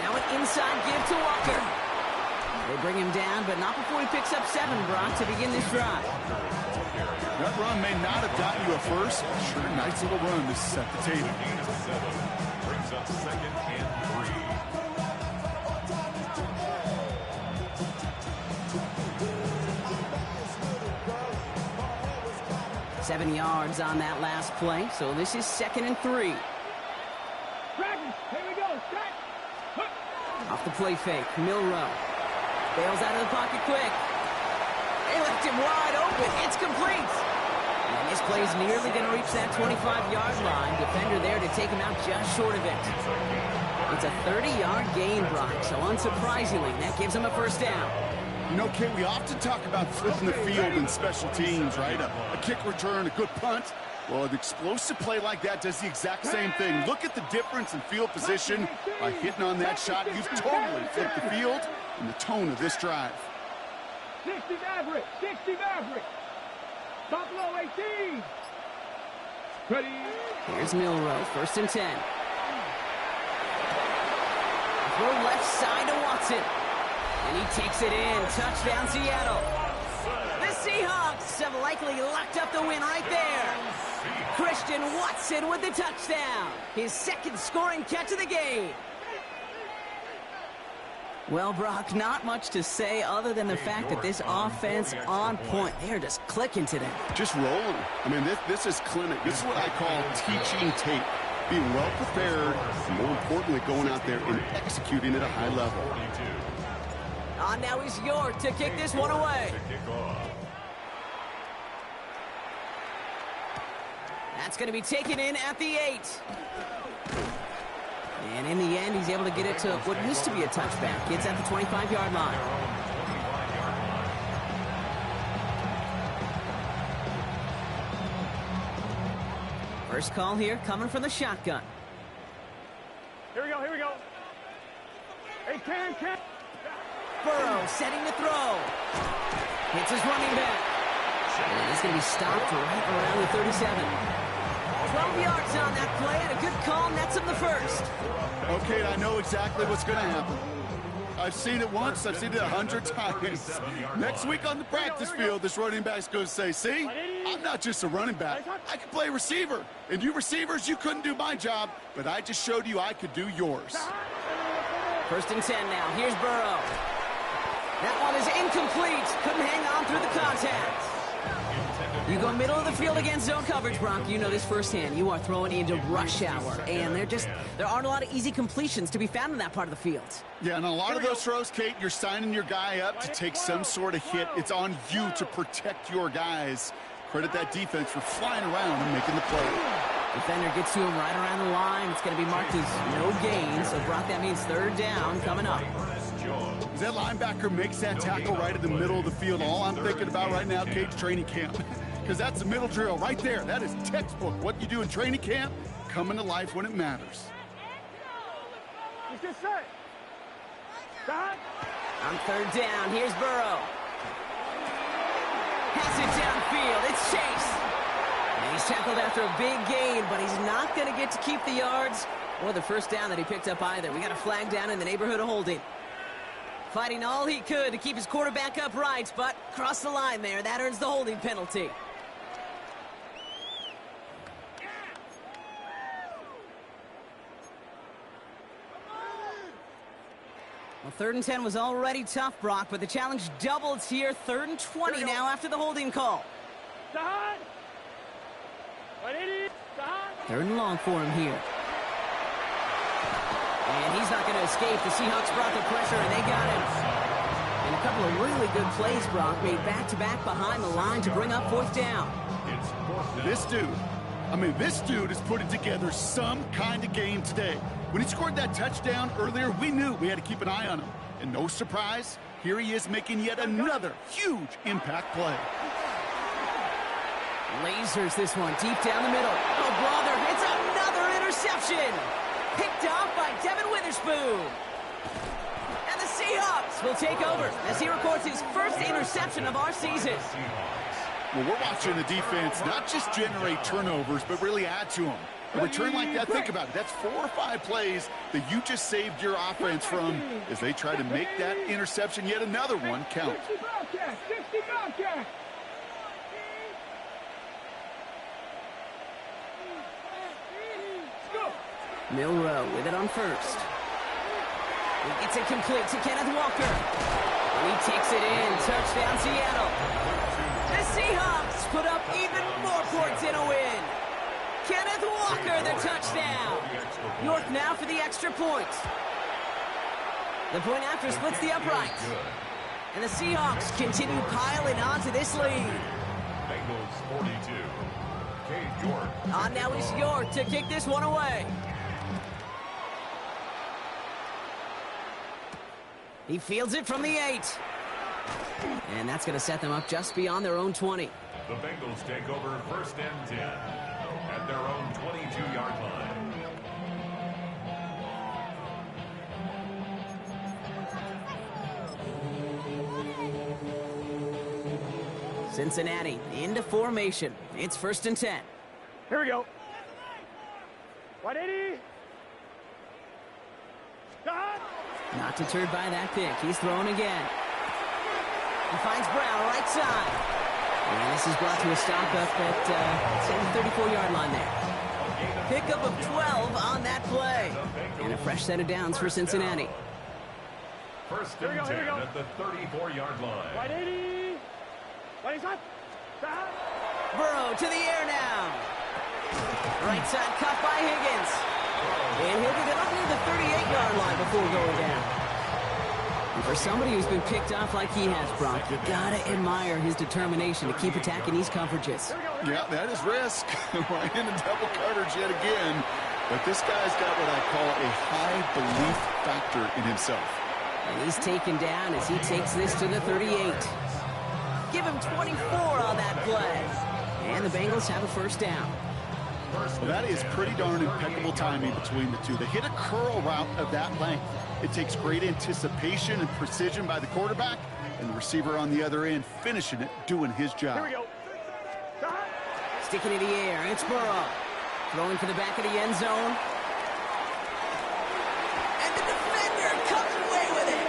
Now an inside give to Walker. They bring him down, but not before he picks up 7, Brock, to begin this drive. That run may not have gotten you a first, but sure, nice little run to set the table. Gain of 7 brings up 2nd and 3. 7 yards on that last play, so this is 2nd and 3. Dragons, here we go. Strike. Off the play fake, Milrow bails out of the pocket quick. They left him wide open. It's complete. And this play's nearly going to reach that 25-yard line. Defender there to take him out just short of it. It's a 30-yard gain, Brock. So unsurprisingly, that gives him a 1st down. You know, Kate, we often talk about flipping the field in special teams, right? A kick return, a good punt. Well, an explosive play like that does the exact same thing. Look at the difference in field position. By hitting on that shot, you've totally flipped the field and the tone of this drive. 60 Maverick. 60 Maverick. Buffalo 18. Ready. Here's Milrow, 1st and 10. Throw left side to Watson. And he takes it in. Touchdown, Seattle. The Seahawks have likely locked up the win right there. Christian Watson with the touchdown. His 2nd scoring catch of the game. Well, Brock, not much to say other than the fact that this offense on point. They're just clicking today. Just rolling. I mean, this is clinic. This is what I call teaching tape. Being well prepared, and more importantly, going out there and executing at a high level. Now he's York to kick this one away. That's going to be taken in at the 8. And in the end, he's able to get it to what used to be a touchback. It's at the 25-yard line. First call here coming from the shotgun. Here we go. Here we go. Hey, can. Burrow setting to throw. Hits his running back. And he's going to be stopped right around the 37. 12 yards on that play, and a good call nets him the first. Okay, I know exactly what's going to happen. I've seen it once. I've seen it 100 times. Next week on the practice field, this running back's going to say, see, I'm not just a running back. I can play receiver. And you receivers, you couldn't do my job, but I just showed you I could do yours. 1st and 10 now. Here's Burrow. That one is incomplete. Couldn't hang on through the contact. You go middle of the field against zone coverage, Bronk. You know this firsthand. You are throwing into rush hour, and there aren't a lot of easy completions to be found in that part of the field. Yeah, and a lot of those throws, Kate, you're signing your guy up to take some sort of hit. It's on you to protect your guys. Credit that defense for flying around and making the play. Defender gets to him right around the line. It's going to be marked as no gain, so Bronk, that means 3rd down coming up. That linebacker makes that tackle right in the middle of the field. All I'm thinking about right now, Kate, training camp. Because that's the middle drill right there. That is textbook. What you do in training camp, coming to life when it matters. On 3rd down, here's Burrow. Has it downfield. It's Chase. And he's tackled after a big gain, but he's not going to get to keep the yards or the 1st down that he picked up either. We got a flag down in the neighborhood of holding. Fighting all he could to keep his quarterback upright, but crossed the line there. That earns the holding penalty. Well, 3rd and 10 was already tough, Brock, but the challenge doubles here. 3rd and 20 now after the holding call. 3rd and long for him here. And he's not going to escape. The Seahawks brought the pressure, and they got him. And a couple of really good plays, Brock, made back-to-back behind the line to bring up 4th down. This dude is putting together some kind of game today. When he scored that touchdown earlier, we knew we had to keep an eye on him. And no surprise, here he is making yet another huge impact play. Lasers this one deep down the middle. Oh, brother, it's another interception. Picked off by Devin Witherspoon. And the Seahawks will take over as he records his 1st interception of our season. Well, we're watching the defense not just generate turnovers, but really add to them. A return like that, think about it. That's 4 or 5 plays that you just saved your offense from as they try to make that interception, yet another one, count. 60 Bobcat. Milrow with it on 1st. He gets it complete to Kenneth Walker. And he takes it in. Touchdown, Seattle. The Seahawks put up even more points in a win. Kenneth Walker, the touchdown. York now for the extra point. The point after splits the uprights. And the Seahawks continue piling onto this lead. Bengals 42. Cade York. On now is York to kick this one away. He fields it from the 8. And that's going to set them up just beyond their own 20. The Bengals take over 1st and 10 at their own 22-yard line. Cincinnati into formation. It's 1st and 10. Here we go. 180. Not deterred by that pick. He's throwing again. He finds Brown right side. And this is brought to a stop up at the 34-yard line there. Pickup of 12 on that play. And a fresh set of downs for Cincinnati. 1st and 10 at the 34-yard line. 180. 180. Burrow to the air now. Right side cut by Higgins. And he'll get it up near the 38-yard line before going down. And for somebody who's been picked off like he has, Brock, you gotta admire his determination to keep attacking these coverages. Yeah, that is risk. Right into double coverage yet again. But this guy's got what I call a high belief factor in himself. And he's taken down as he takes this to the 38. Give him 24 on that play. And the Bengals have a 1st down. Well, that is pretty darn impeccable timing between the two. They hit a curl route of that length. It takes great anticipation and precision by the quarterback, and the receiver on the other end finishing it, doing his job. Here we go. Sticking in the air, it's Burrow. Throwing for the back of the end zone. And the defender comes away with it.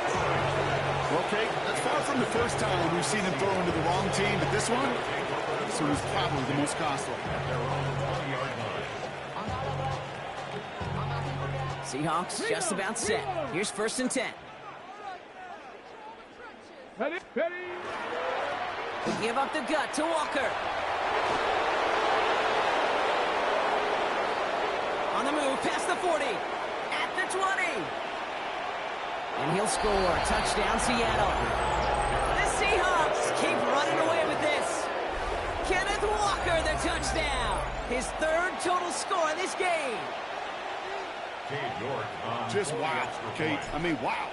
Well, Kate, that's far from the first time we've seen him throw into the wrong team, but this one was probably the most costly. Seahawks just about set. Here's 1st and 10. Ready? Ready? They give up the gut to Walker. On the move, past the 40. At the 20. And he'll score. Touchdown, Seattle. The Seahawks keep running away with this. Kenneth Walker, the touchdown. His 3rd total score in this game. Just wow, Kate. I mean, wow.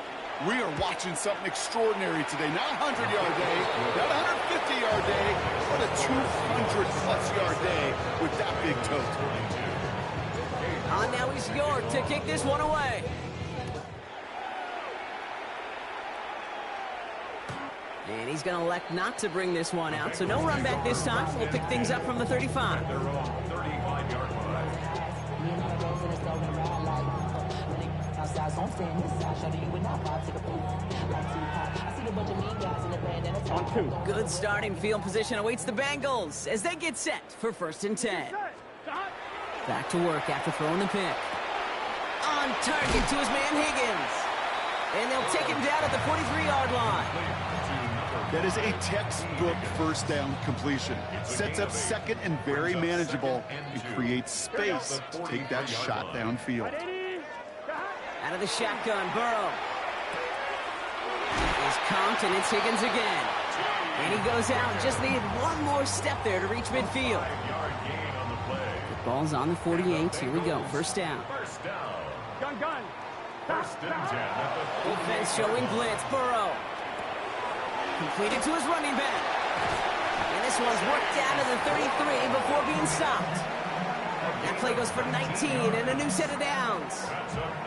We are watching something extraordinary today. Not a 100-yard day, not a 150-yard day, but a 200-plus-yard day with that big tote. Now he's York to kick this one away. And he's going to elect not to bring this one out, so no run back this time. We'll pick things up from the 35. On 2. Good starting field position awaits the Bengals as they get set for 1st and 10. Back to work after throwing the pick. On target to his man Higgins. And they'll take him down at the 43-yard line. That is a textbook 1st down completion. Sets up 2nd and very manageable and creates space to take that shot downfield. Out of the shotgun, Burrow. Is comped, and it's Higgins again. And he goes out. Just needed one more step there to reach midfield. The ball's on the 48. Here we go. 1st down. Gun. Defense showing blitz. Burrow. Completed to his running back. And this one's worked down to the 33 before being stopped. That play goes for 19 and a new set of downs.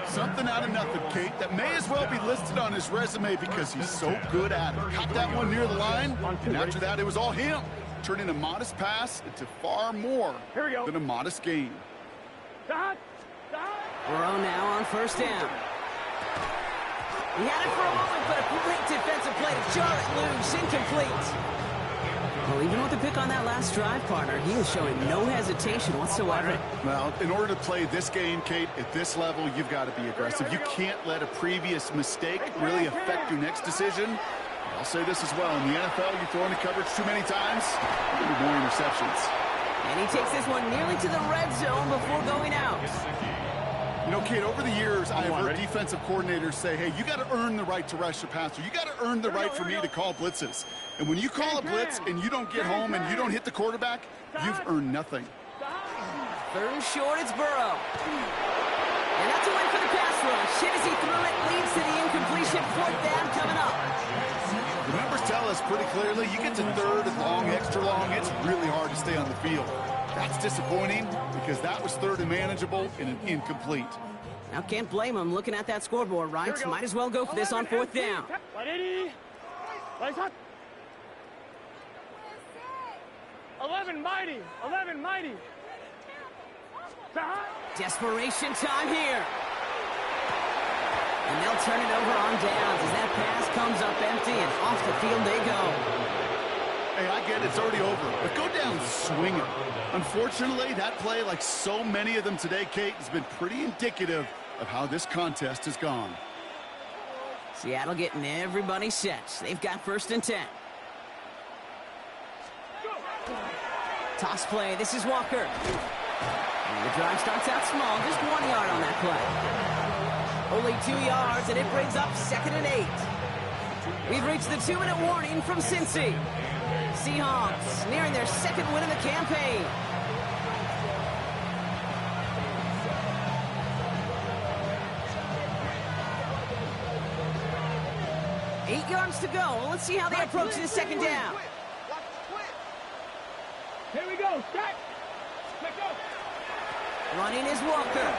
Something out of nothing, Kate, that may as well be listed on his resume because he's so good at it. Caught that one near the line, and after that, it was all him. Turning a modest pass into far more than a modest gain. Burrow now on 1st down. He had it for a moment, but a great defensive play to jar it loose, incomplete. Well, even with the pick on that last drive, partner, he is showing no hesitation whatsoever. Well, in order to play this game, Kate, at this level, you've got to be aggressive. You can't let a previous mistake really affect your next decision. I'll say this as well. In the NFL, you throw into coverage too many times, you'll be more interceptions. And he takes this one nearly to the red zone before going out. You know, Kate, over the years, I've heard defensive coordinators say, hey, you got to earn the right to rush the passer. You got to earn the right for me to call blitzes. And when you call a blitz and you don't get home and you don't hit the quarterback, you've earned nothing. 3rd and short, it's Burrow. And that's a win for the pass rush. Hit as he threw it, leads to the incompletion. 4th down coming up. The numbers tell us pretty clearly, you get to 3rd and long, extra long, it's really hard to stay on the field. That's disappointing because that was 3rd and manageable and an incomplete. Now, can't blame him looking at that scoreboard, right? Might as well go for this on 4th down. 11 mighty. Desperation time here. And they'll turn it over on downs as that pass comes up empty and off the field they go. Hey, I get it, it's already over, but go down swinging. Unfortunately, that play, like so many of them today, Kate, has been pretty indicative of how this contest has gone. Seattle getting everybody set. They've got 1st and 10. Toss play. This is Walker. And the drive starts out small. Just 1 yard on that play. Only 2 yards, and it brings up 2nd and 8. We've reached the 2-minute warning from Cincy. Seahawks nearing their 2nd win of the campaign. Eight yards to go. Let's see how they approach this 2nd down. Here we go. Start. Let's go. Running is Walker.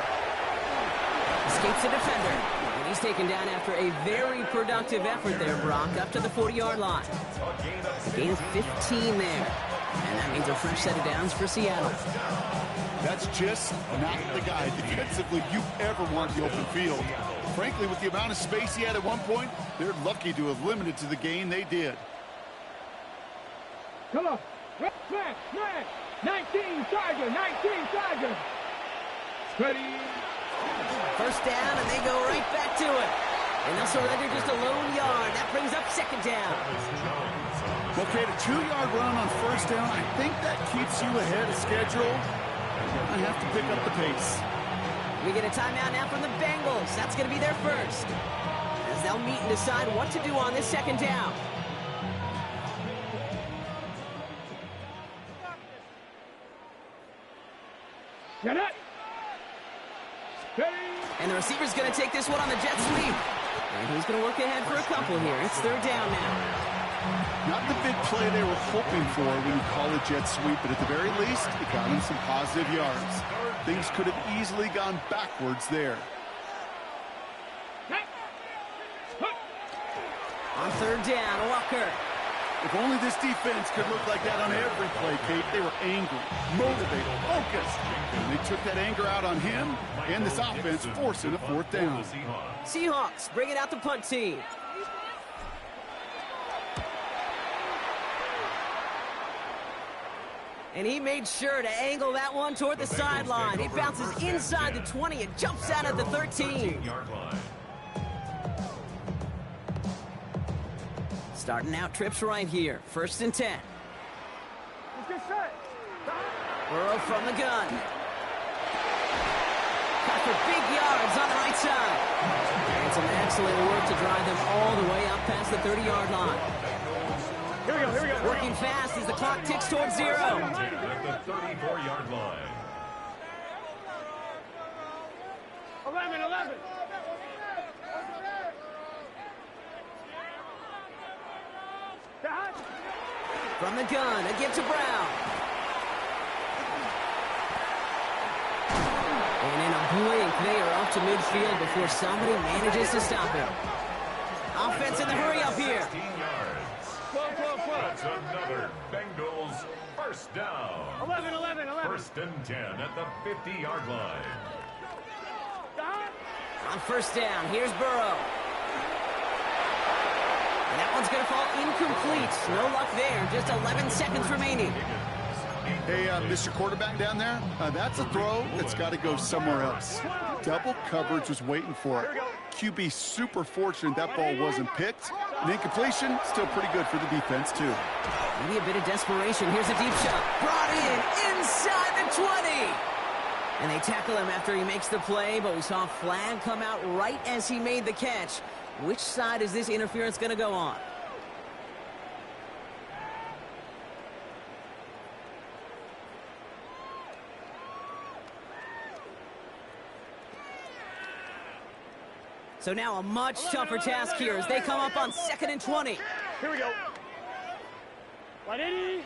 Escapes the defender. And he's taken down after a very productive effort there, Brock, up to the 40-yard line. A gain of 15 there. And that means a fresh set of downs for Seattle. That's just not the guy defensively you ever want in the open field. Frankly, with the amount of space he had at one point, they're lucky to have limited to the gain they did. Come on. Smash, smash. 19 Charger, 19 Charger. Steady. First down, and they go right back to it. And they'll surrender just a lone yard. That brings up second down. Okay, a 2-yard run on first down. I think that keeps you ahead of schedule. I have to pick up the pace. We get a timeout now from the Bengals. That's going to be their first, as they'll meet and decide what to do on this second down. Get it. Steady. And the receiver's going to take this one on the jet sweep. And he's going to work ahead for a couple here. It's third down now. Not the big play they were hoping for when you call a jet sweep, but at the very least, it got him some positive yards. Things could have easily gone backwards there. On third down, Walker. If only this defense could look like that on every play, Kate. They were angry, motivated, focused. And they took that anger out on him and this offense, forcing a fourth down. Seahawks bringing out the punt team. And he made sure to angle that one toward the sideline. It bounces inside the 20 and jumps out at the 13. Starting out trips right here. First and 10. Burrow from the gun. Got for big yards on the right side. And some excellent work to drive them all the way up past the 30-yard line. Here we go, here we go. Working fast as the clock ticks towards 0. At the 34-yard line. 11. From the gun, a give to Brown. And in a blink, they are up to midfield before somebody manages to stop him. Offense in the hurry up here. 16 yards. That's another Bengals first down. 11. First and 10 at the 50-yard line. On first down, here's Burrow. And that one's going to fall incomplete. No luck there. Just 11 seconds remaining. Hey, Mr. Quarterback down there, that's a throw that's got to go somewhere else. Double coverage was waiting for it. QB super fortunate that ball wasn't picked. And incompletion, still pretty good for the defense, too. Maybe a bit of desperation. Here's a deep shot. Brought in inside the 20. And they tackle him after he makes the play, but we saw a flag come out right as he made the catch. Which side is this interference going to go on? So now a much tougher task here as they come up on 2nd and 20. Here we go. 180.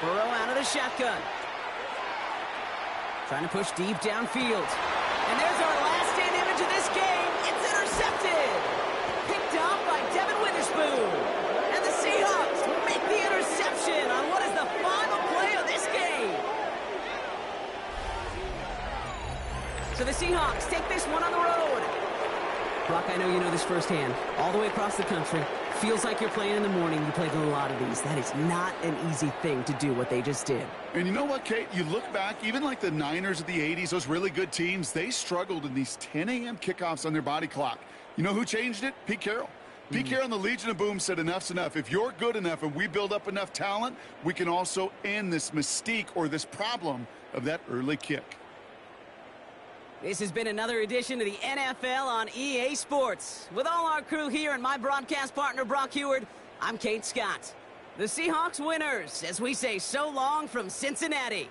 Burrow out of the shotgun. Trying to push deep downfield. And there's our last stand image of this game. It's intercepted. Picked up by Devin Witherspoon. And the Seahawks make the interception on what is the final play of this game. So the Seahawks take this one on the road. Brock, I know you know this firsthand. All the way across the country. Feels like you're playing in the morning. You played a lot of these. That is not an easy thing to do what they just did. And you know what, Kate? You look back, even like the Niners of the 80s, those really good teams, they struggled in these 10 a.m. kickoffs on their body clock. You know who changed it? Pete Carroll. Pete Carroll and the Legion of Boom said enough's enough. If you're good enough and we build up enough talent, we can also end this mystique or this problem of that early kick. This has been another edition of the NFL on EA Sports. With all our crew here and my broadcast partner, Brock Heward, I'm Kate Scott. The Seahawks winners, as we say so long from Cincinnati.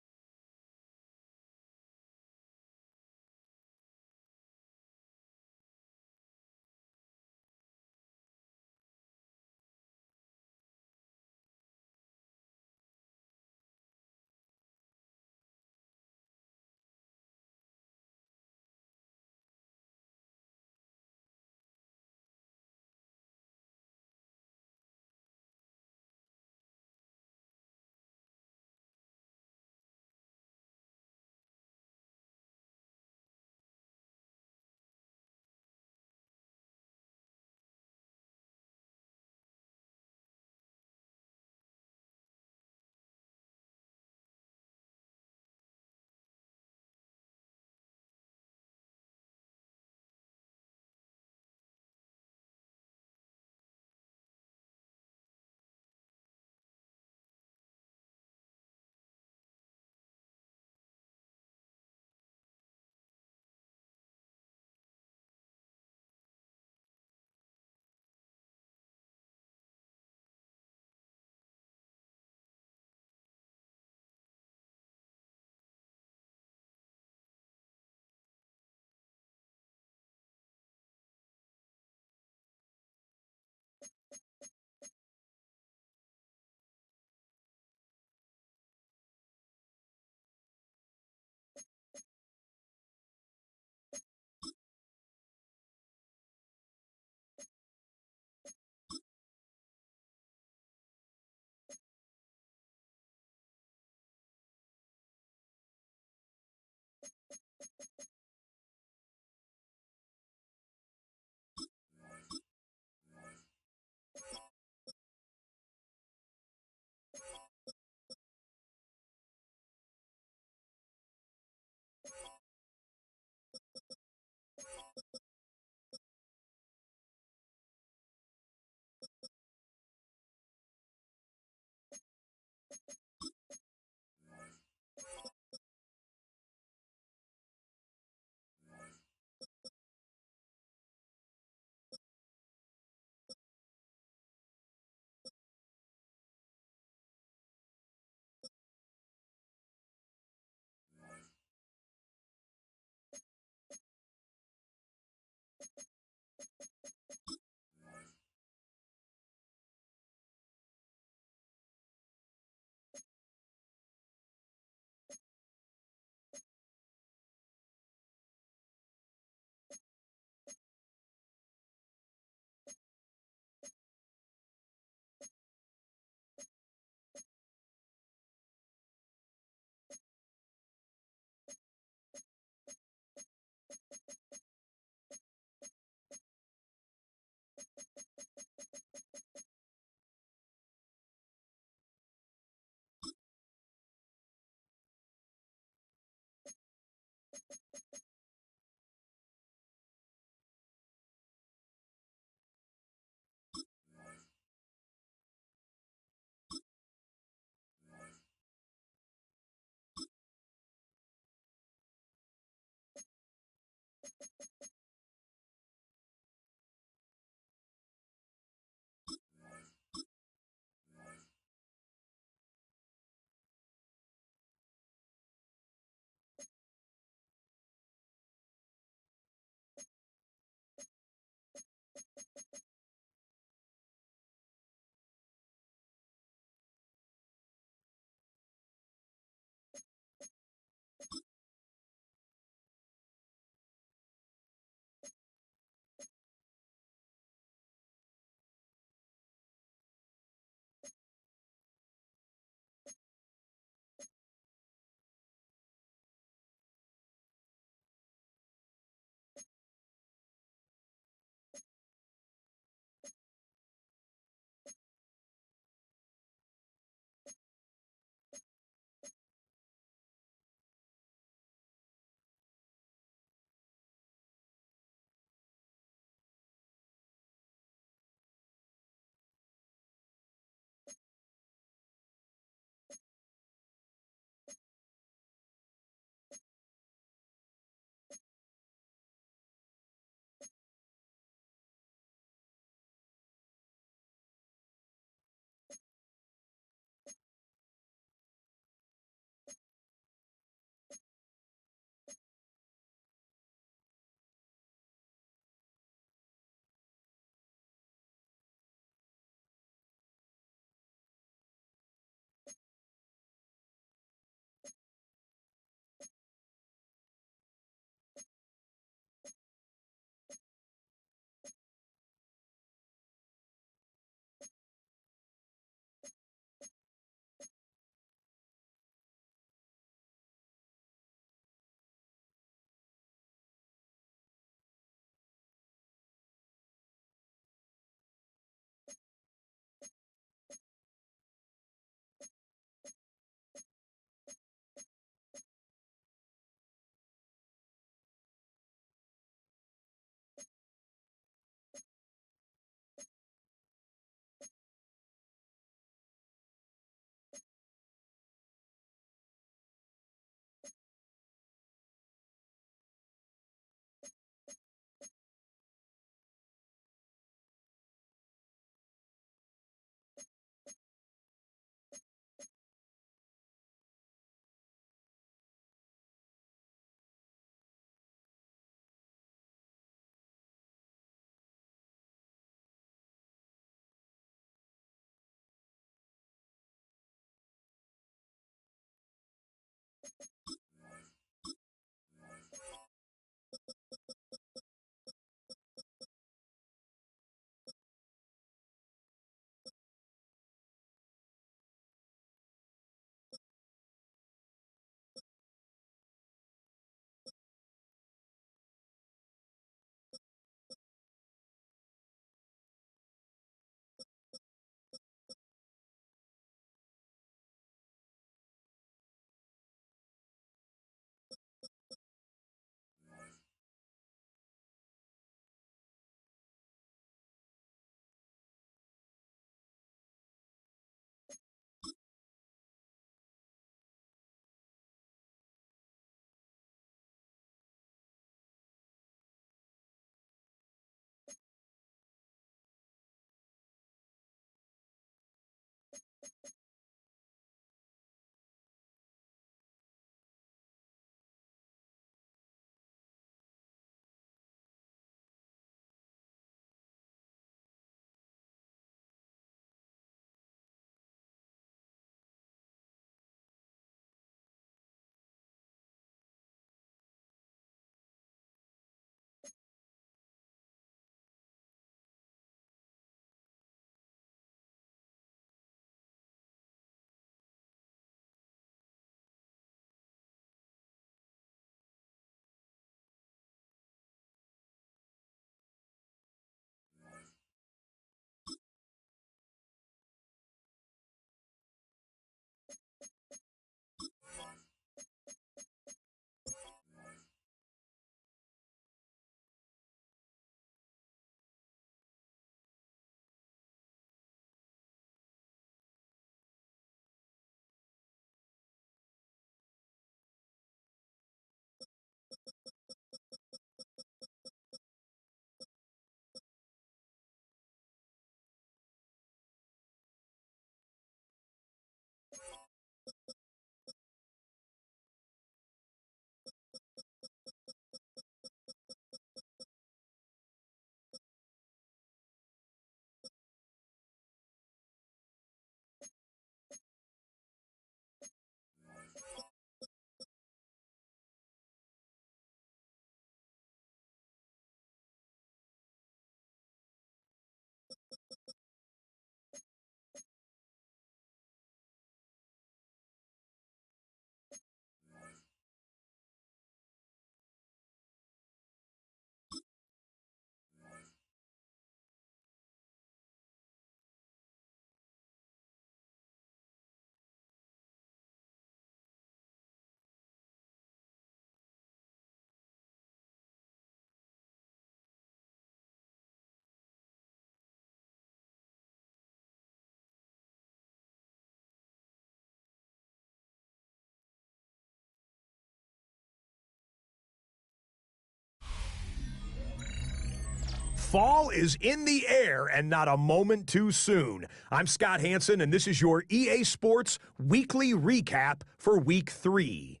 Fall is in the air and not a moment too soon. I'm Scott Hansen, and this is your EA Sports Weekly Recap for Week 3.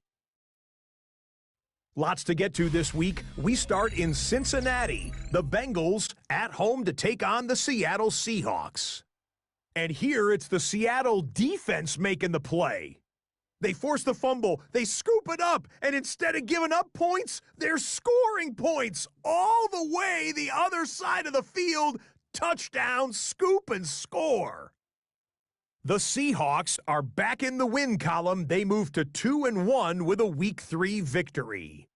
Lots to get to this week. We start in Cincinnati. The Bengals at home to take on the Seattle Seahawks. And here it's the Seattle defense making the play. They force the fumble, they scoop it up, and instead of giving up points, they're scoring points all the way the other side of the field. Touchdown, scoop, and score. The Seahawks are back in the win column. They move to 2-1 with a Week 3 victory.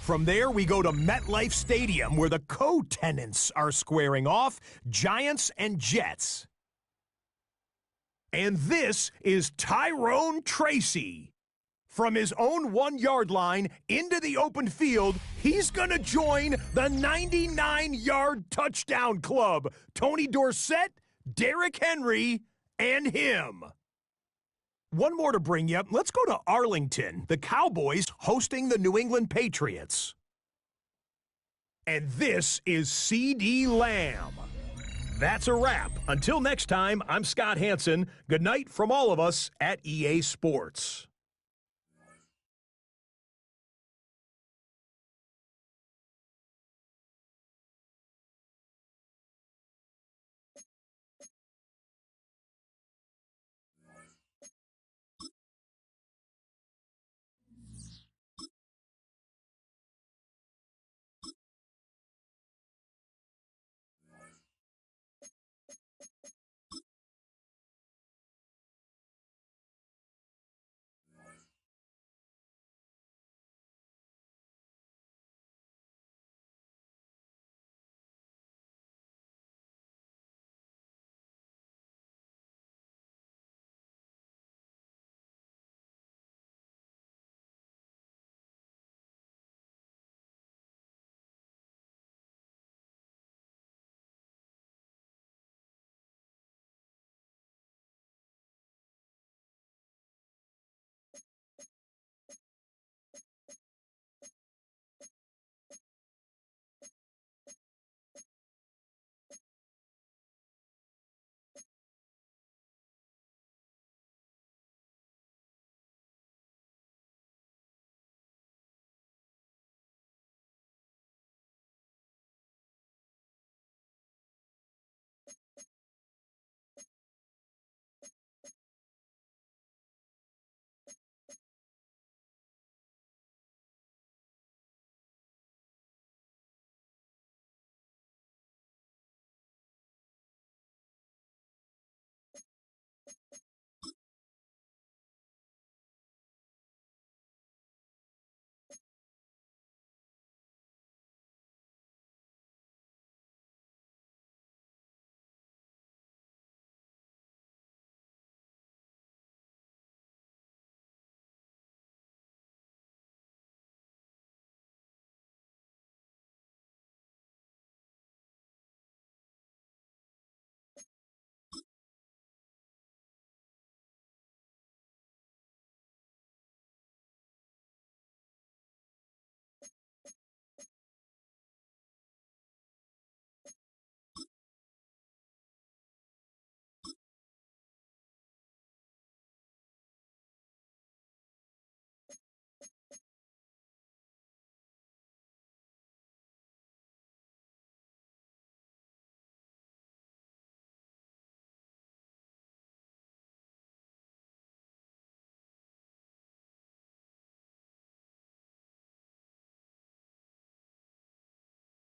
From there, we go to MetLife Stadium, where the co-tenants are squaring off, Giants and Jets. And this is Tyrone Tracy. From his own 1-yard line into the open field, he's going to join the 99-yard touchdown club. Tony Dorsett, Derrick Henry, and him. One more to bring you. Let's go to Arlington. The Cowboys hosting the New England Patriots. And this is C.D. Lamb. That's a wrap. Until next time, I'm Scott Hansen. Good night from all of us at EA Sports.